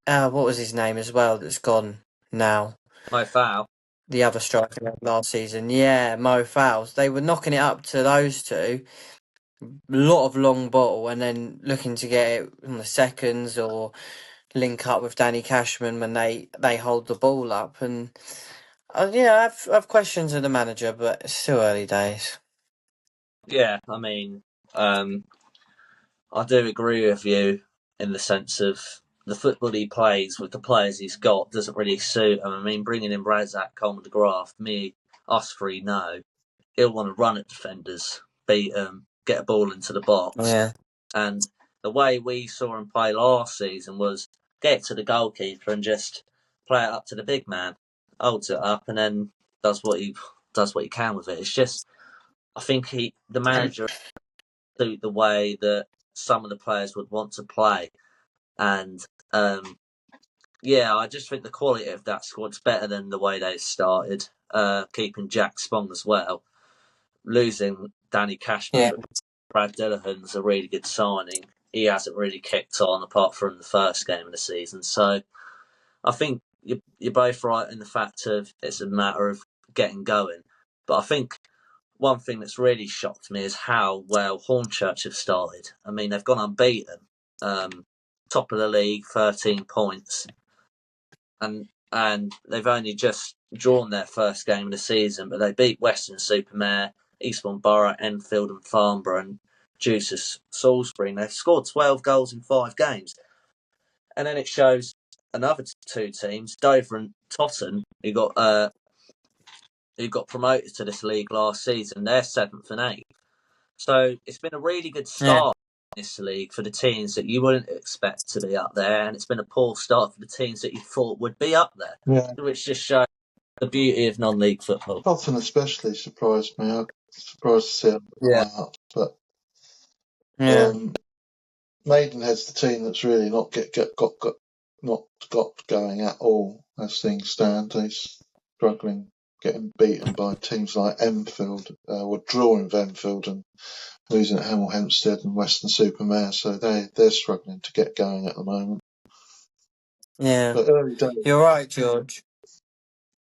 what was his name as well? That's gone now. Mo Foul. The other striker last season, yeah, Mo Fowles. They were knocking it up to those two. A lot of long ball, and then looking to get it in the seconds or link up with Danny Cashman when they hold the ball up. And I've questions of the manager, but it's still early days. Yeah, I mean, I do agree with you in the sense of the football he plays with the players he's got doesn't really suit him. I mean, bringing in Razak, Coleman de Graaf, us three know he'll want to run at defenders, beat them, get a ball into the box. Yeah. And the way we saw him play last season was get to the goalkeeper and just play it up to the big man, holds it up, and then does what he can with it. It's just, I think the manager suit the way that some of the players would want to play, and I just think the quality of that squad's better than the way they started. Keeping Jack Spong as well, losing Danny Cashman, but Brad Dillahan's a really good signing. He hasn't really kicked on apart from the first game of the season, so I think you're both right in the fact of it's a matter of getting going. But I think one thing that's really shocked me is how well Hornchurch have started. I mean, they've gone unbeaten, top of the league, 13 points, and they've only just drawn their first game of the season, but they beat Western-super-Mare, Eastbourne Borough, Enfield and Farnborough, and Juices Salisbury. And they've scored 12 goals in 5 games. And then it shows another 2 teams, Dover and Totton, who got promoted to this league last season. They're 7th and 8th. So it's been a really good start in this league for the teams that you wouldn't expect to be up there, and it's been a poor start for the teams that you thought would be up there. Yeah. Which just shows the beauty of non-league football. Tottenham especially surprised me. I'm surprised to see them high up, but Maidenhead's the team that's really not got going at all as things stand. They're struggling, getting beaten by teams like Enfield, or drawing with Enfield and losing at Hemel Hempstead and Western-super-Mare. So they're struggling to get going at the moment. Yeah, but early days. You're right, George.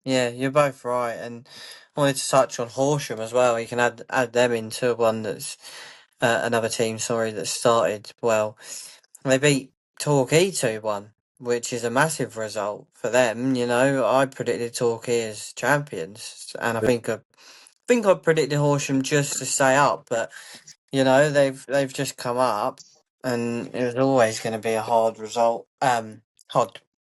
Yeah, you're both right, and I wanted to touch on Horsham as well. You can add them into one that's another team. Sorry, that started well. They beat Torquay 2-1, which is a massive result for them. You know, I predicted Torquay as champions, and I think I predicted Horsham just to stay up, but you know they've just come up, and it was always going to be a hard result.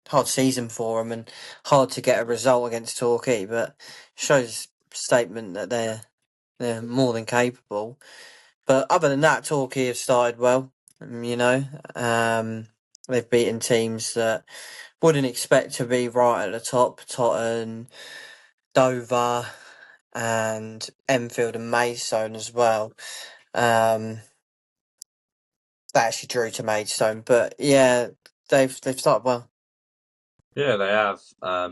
Hard season for them, and hard to get a result against Torquay, but shows statement that they're more than capable. But other than that, Torquay have started well. You know, they've beaten teams that wouldn't expect to be right at the top: Totton, Dover, and Enfield and Maidstone as well. They actually drew to Maidstone, but yeah, they've started well. Yeah, they have. I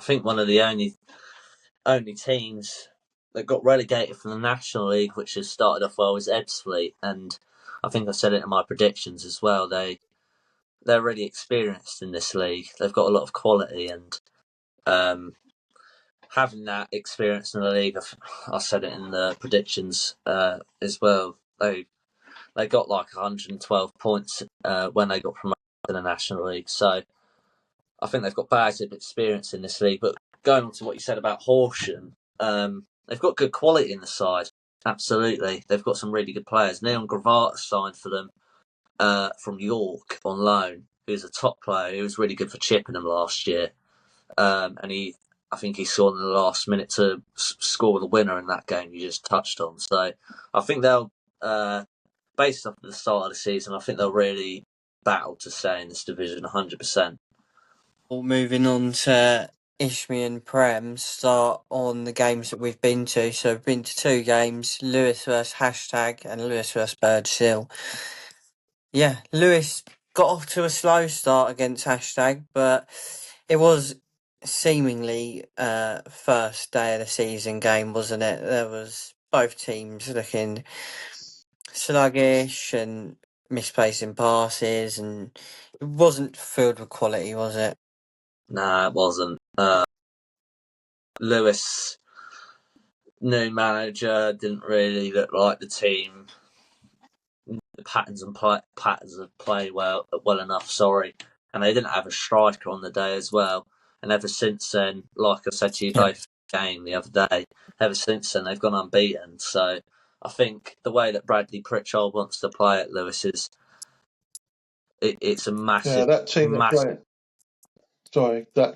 think one of the only teams that got relegated from the National League, which has started off well, was Ebbsfleet, and I think I said it in my predictions as well. They're really experienced in this league. They've got a lot of quality, and having that experience in the league, I said it in the predictions as well. They got like 112 points when they got promoted to the National League. So I think they've got bags of experience in this league. But going on to what you said about Horsham, they've got good quality in the side. Absolutely, they've got some really good players. Neon Gravata signed for them from York on loan. He was a top player. He was really good for Chippenham last year, and I think he scored in the last minute to score the winner in that game you just touched on. So I think they'll, based off the start of the season, I think they'll really battle to stay in this division 100%. Moving on to Isthmian Prem, start on the games that we've been to. So we've been to 2 games, Lewis vs Hashtag and Lewis vs Burgess Hill. Yeah, Lewis got off to a slow start against Hashtag, but it was seemingly first day of the season game, wasn't it? There was both teams looking sluggish and misplacing passes, and it wasn't filled with quality, was it? Nah, it wasn't. Lewis, new manager, didn't really look like the team. The patterns of play well enough. Sorry, and they didn't have a striker on the day as well. And ever since then, like I said to you both game the other day, ever since then they've gone unbeaten. So I think the way that Bradley Pritchard wants to play at Lewis is it's a massive. Yeah, that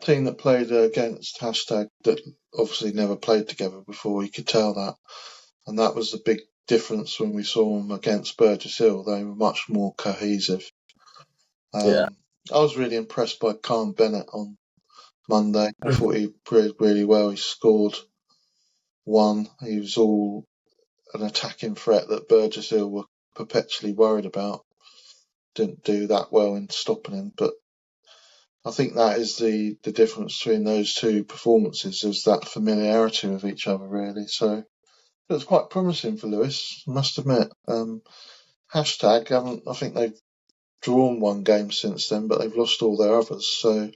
team that played against Hashtag that obviously never played together before. You could tell that, and that was the big difference when we saw them against Burgess Hill. They were much more cohesive. I was really impressed by Khan Bennett on Monday. I thought he played really well. He scored one. He was all an attacking threat that Burgess Hill were perpetually worried about. Didn't do that well in stopping him, but I think that is the difference between those two performances, is that familiarity with each other, really. So it was quite promising for Lewis, I must admit. Hashtag, I think they've drawn one game since then, but they've lost all their others. So,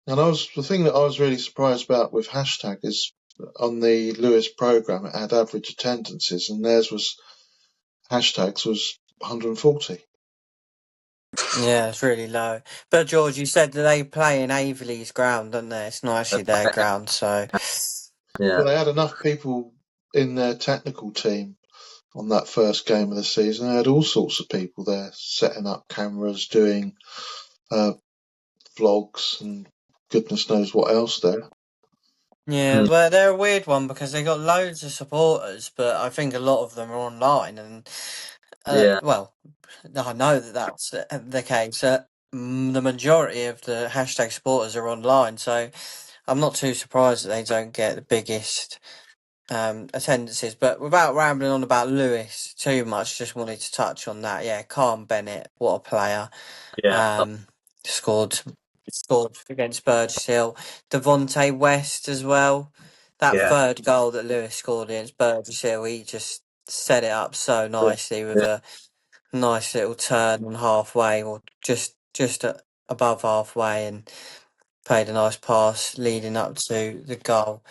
and the thing that I was really surprised about with Hashtag is on the Lewis programme, it had average attendances, and Hashtag's was 140. Yeah, it's really low. But George, you said that they play in Averley's ground, don't they? It's not actually their ground, so Well, they had enough people in their technical team on that first game of the season. They had all sorts of people there setting up cameras, doing vlogs, and goodness knows what else there. yeah, but they're a weird one because they got loads of supporters, but I think a lot of them are online, and well, I know that that's the case. The majority of the hashtag supporters are online, so I'm not too surprised that they don't get the biggest attendances. But without rambling on about Lewis too much, just wanted to touch on that. Yeah, Khan Bennett, what a player. Scored against Burgess Hill. Devontae West as well. That third goal that Lewis scored against Burgess Hill, he just set it up so nicely with a nice little turn on halfway, or just above halfway, and played a nice pass leading up to the goal.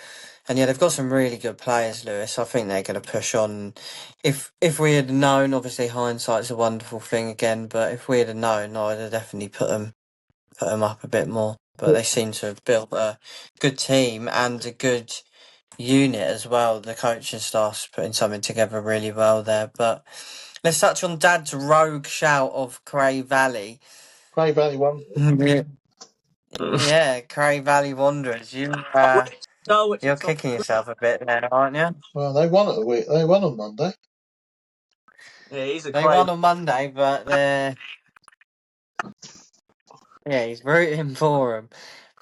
And yeah, they've got some really good players, Lewis. I think they're going to push on. If we had known, obviously hindsight's a wonderful thing again, but if we had known, I'd have definitely put them up a bit more. But they seem to have built a good team and a good unit as well. The coaching staff's putting something together really well there. But let's touch on Dad's rogue shout of Cray Valley. Cray Valley won. Yeah, Cray Valley Wanderers. You're kicking yourself a bit there, aren't you? Well, they won They won on Monday. Yeah, They won on Monday, but he's rooting for them.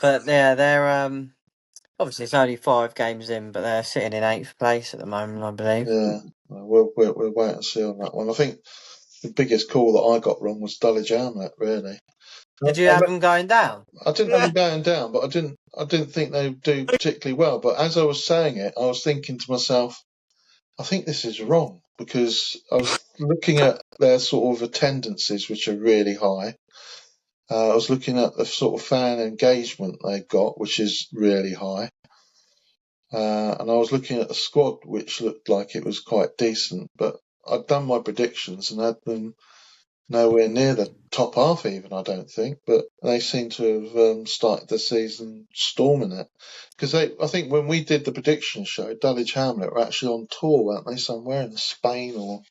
But yeah, they're obviously it's only 5 games in, but they're sitting in 8th place at the moment, I believe. Yeah, we'll wait and see on that one. I think the biggest call that I got wrong was Dulwich Hamlet, really. Did you have them going down? I didn't have them going down, but I didn't think they would do particularly well. But as I was saying it, I was thinking to myself, I think this is wrong, because I was looking at their sort of attendances, which are really high. I was looking at the sort of fan engagement they've got, which is really high. And I was looking at the squad, which looked like it was quite decent. But I'd done my predictions and had them nowhere near the top half even, I don't think, but they seem to have started the season storming it. Because I think when we did the prediction show, Dulwich Hamlet were actually on tour, weren't they, somewhere in Spain or...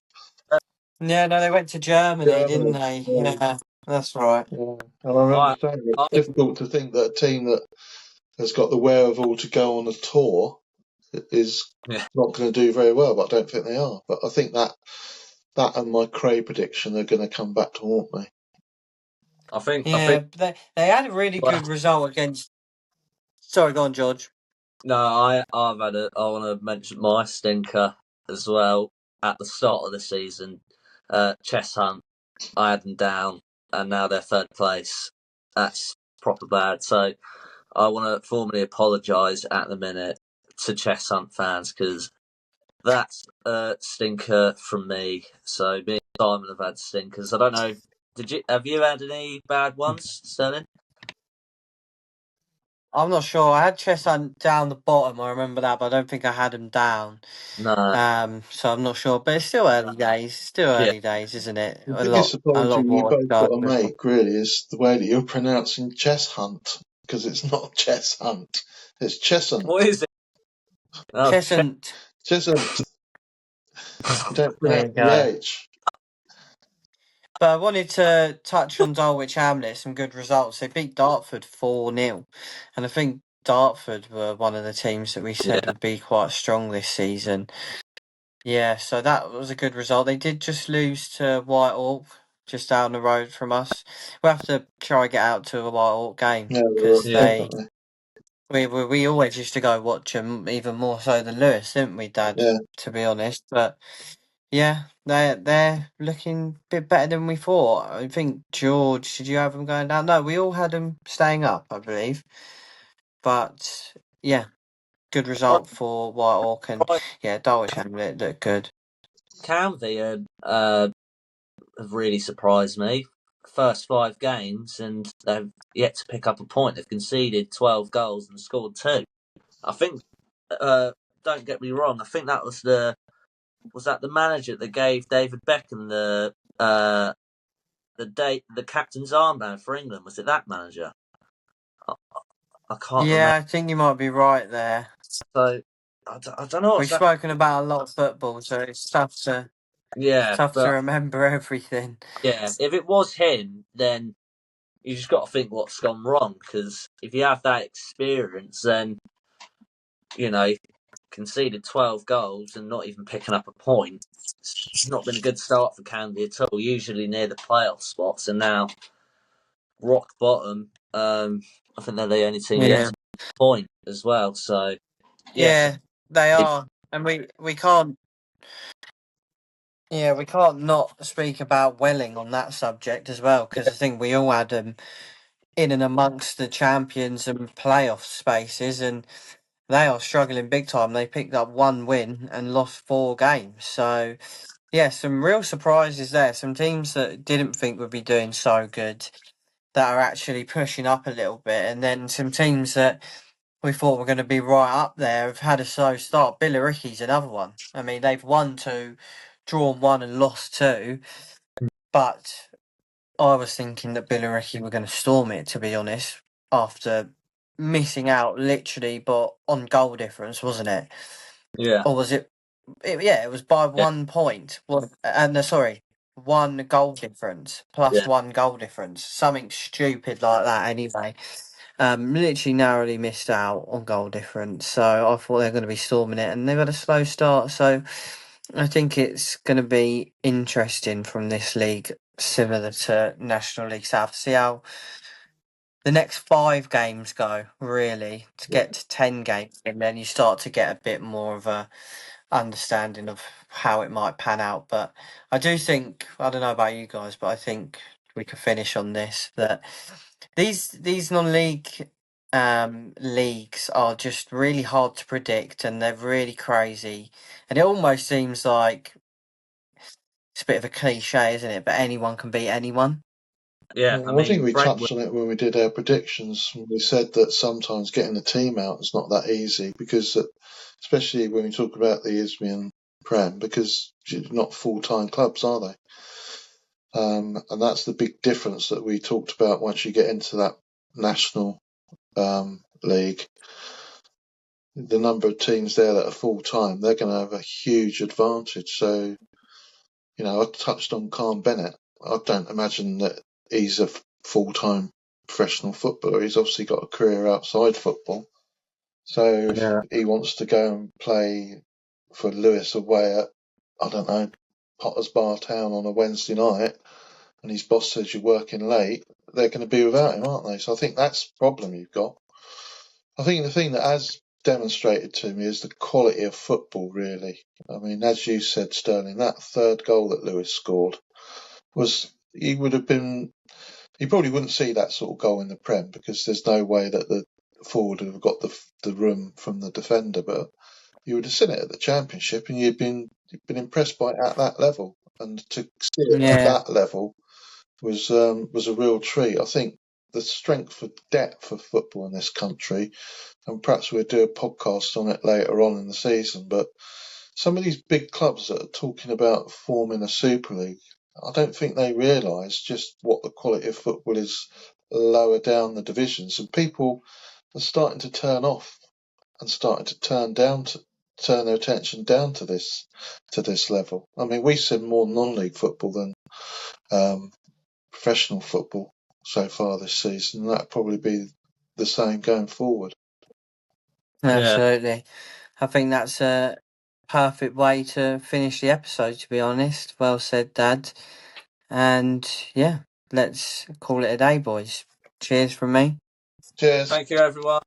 Yeah, no, they went to Germany, didn't Germany. they? Yeah, that's right. Yeah. And I remember saying it's difficult to think that a team that has got the wherewithal to go on a tour is not going to do very well, but I don't think they are. But I think that and my Cray prediction are going to come back to haunt me. I think they had a really good result against. Sorry, go on, George. No, I want to mention my stinker as well at the start of the season. Chess Hunt, I had them down, and now they're third place. That's proper bad. So I want to formally apologise at the minute to Chess Hunt fans because that's a stinker from me. So me and Simon have had stinkers. I don't know. Have you had any bad ones, Sterling? I'm not sure. I had Cheshunt down the bottom. I remember that, but I don't think I had him down. No. So I'm not sure. But it's still early days. Still early days, isn't it? The A biggest lot apology we more. both got to make, really, is the way that you're pronouncing Chess Hunt, because it's not Chess Hunt, it's Cheshunt. What is it? Oh, Cheshunt. Cheshunt. You don't pronounce There you the go. H. But I wanted to touch on Dulwich Hamlet, some good results. They beat Dartford 4-0. And I think Dartford were one of the teams that we said would be quite strong this season. Yeah, so that was a good result. They did just lose to Whitehall, just down the road from us. We'll have to try and get out to a Whitehall game because we always used to go watch them, even more so than Lewis, didn't we, Dad? Yeah. To be honest, but yeah, they're looking a bit better than we thought. I think George, did you have them going down? No, we all had them staying up, I believe. But yeah, good result for Whitehall, and yeah, Dulwich Hamlet looked good. Canvey have really surprised me. First 5 games, and they've yet to pick up a point. They've conceded 12 goals and scored 2. I think, don't get me wrong, I think that was the manager that gave David Beckham the captain's armband for England? Was it that manager? I can't remember. Yeah, I think you might be right there. So I don't know. We've spoken about a lot of football, so it's tough to remember everything. Yeah, if it was him, then you just got to think what's gone wrong. Because if you have that experience, then conceded 12 goals and not even picking up a point. It's not been a good start for Candy at all. Usually near the playoff spots, and now rock bottom. I think they're the only team yet to point as well. So yeah, they are, and we can't. Yeah, we can't not speak about Welling on that subject as well, because I think we all had them in and amongst the champions and playoff spaces, and they are struggling big time. They picked up 1 win and lost 4 games. So, yeah, some real surprises there. Some teams that didn't think would be doing so good that are actually pushing up a little bit, and then some teams that we thought were going to be right up there have had a slow start. Billericay's another one. I mean, they've won 2, drawn 1 and lost 2, but I was thinking that Billericay were going to storm it, to be honest, after missing out literally, but on goal difference, wasn't it? Yeah. Or was it? Yeah, it was by 1 point. Well, and sorry, 1 goal difference plus 1 goal difference, something stupid like that. Anyway, literally narrowly missed out on goal difference. So I thought they were going to be storming it, and they've had a slow start. So I think it's going to be interesting from this league, similar to National League South. See how the next 5 games go, really, to get to 10 games, and then you start to get a bit more of a understanding of how it might pan out. But I do think, I don't know about you guys, but I think we can finish on this, that these non-league leagues are just really hard to predict, and they're really crazy, and it almost seems like it's a bit of a cliche, isn't it? But anyone can beat anyone. Yeah, I think we touched on it when we did our predictions. We said that sometimes getting a team out is not that easy because, especially when we talk about the Isthmian Prem, because not full-time clubs, are they? And that's the big difference that we talked about once you get into that national league. The number of teams there that are full-time, they're going to have a huge advantage. So, I touched on Khan Bennett. I don't imagine that he's a full-time professional footballer. He's obviously got a career outside football. So if he wants to go and play for Lewis away at, I don't know, Potter's Bar Town on a Wednesday night, and his boss says you're working late, they're going to be without him, aren't they? So I think that's the problem you've got. I think the thing that has demonstrated to me is the quality of football, really. I mean, as you said, Sterling, that third goal that Lewis scored he probably wouldn't see that sort of goal in the Prem, because there's no way that the forward would have got the room from the defender, but you would have seen it at the Championship and you'd been impressed by it at that level. And to see it at that level was a real treat. I think the strength of depth of football in this country, and perhaps we'll do a podcast on it later on in the season, but some of these big clubs that are talking about forming a Super League, I don't think they realise just what the quality of football is lower down the divisions, and people are starting to turn off and starting to turn their attention down to this level. I mean, we've seen more non-league football than professional football so far this season. That'll probably be the same going forward. Absolutely. I think that's a perfect way to finish the episode, to be honest. Well said, Dad. And yeah, let's call it a day, boys. Cheers from me. Cheers. Thank you, everyone.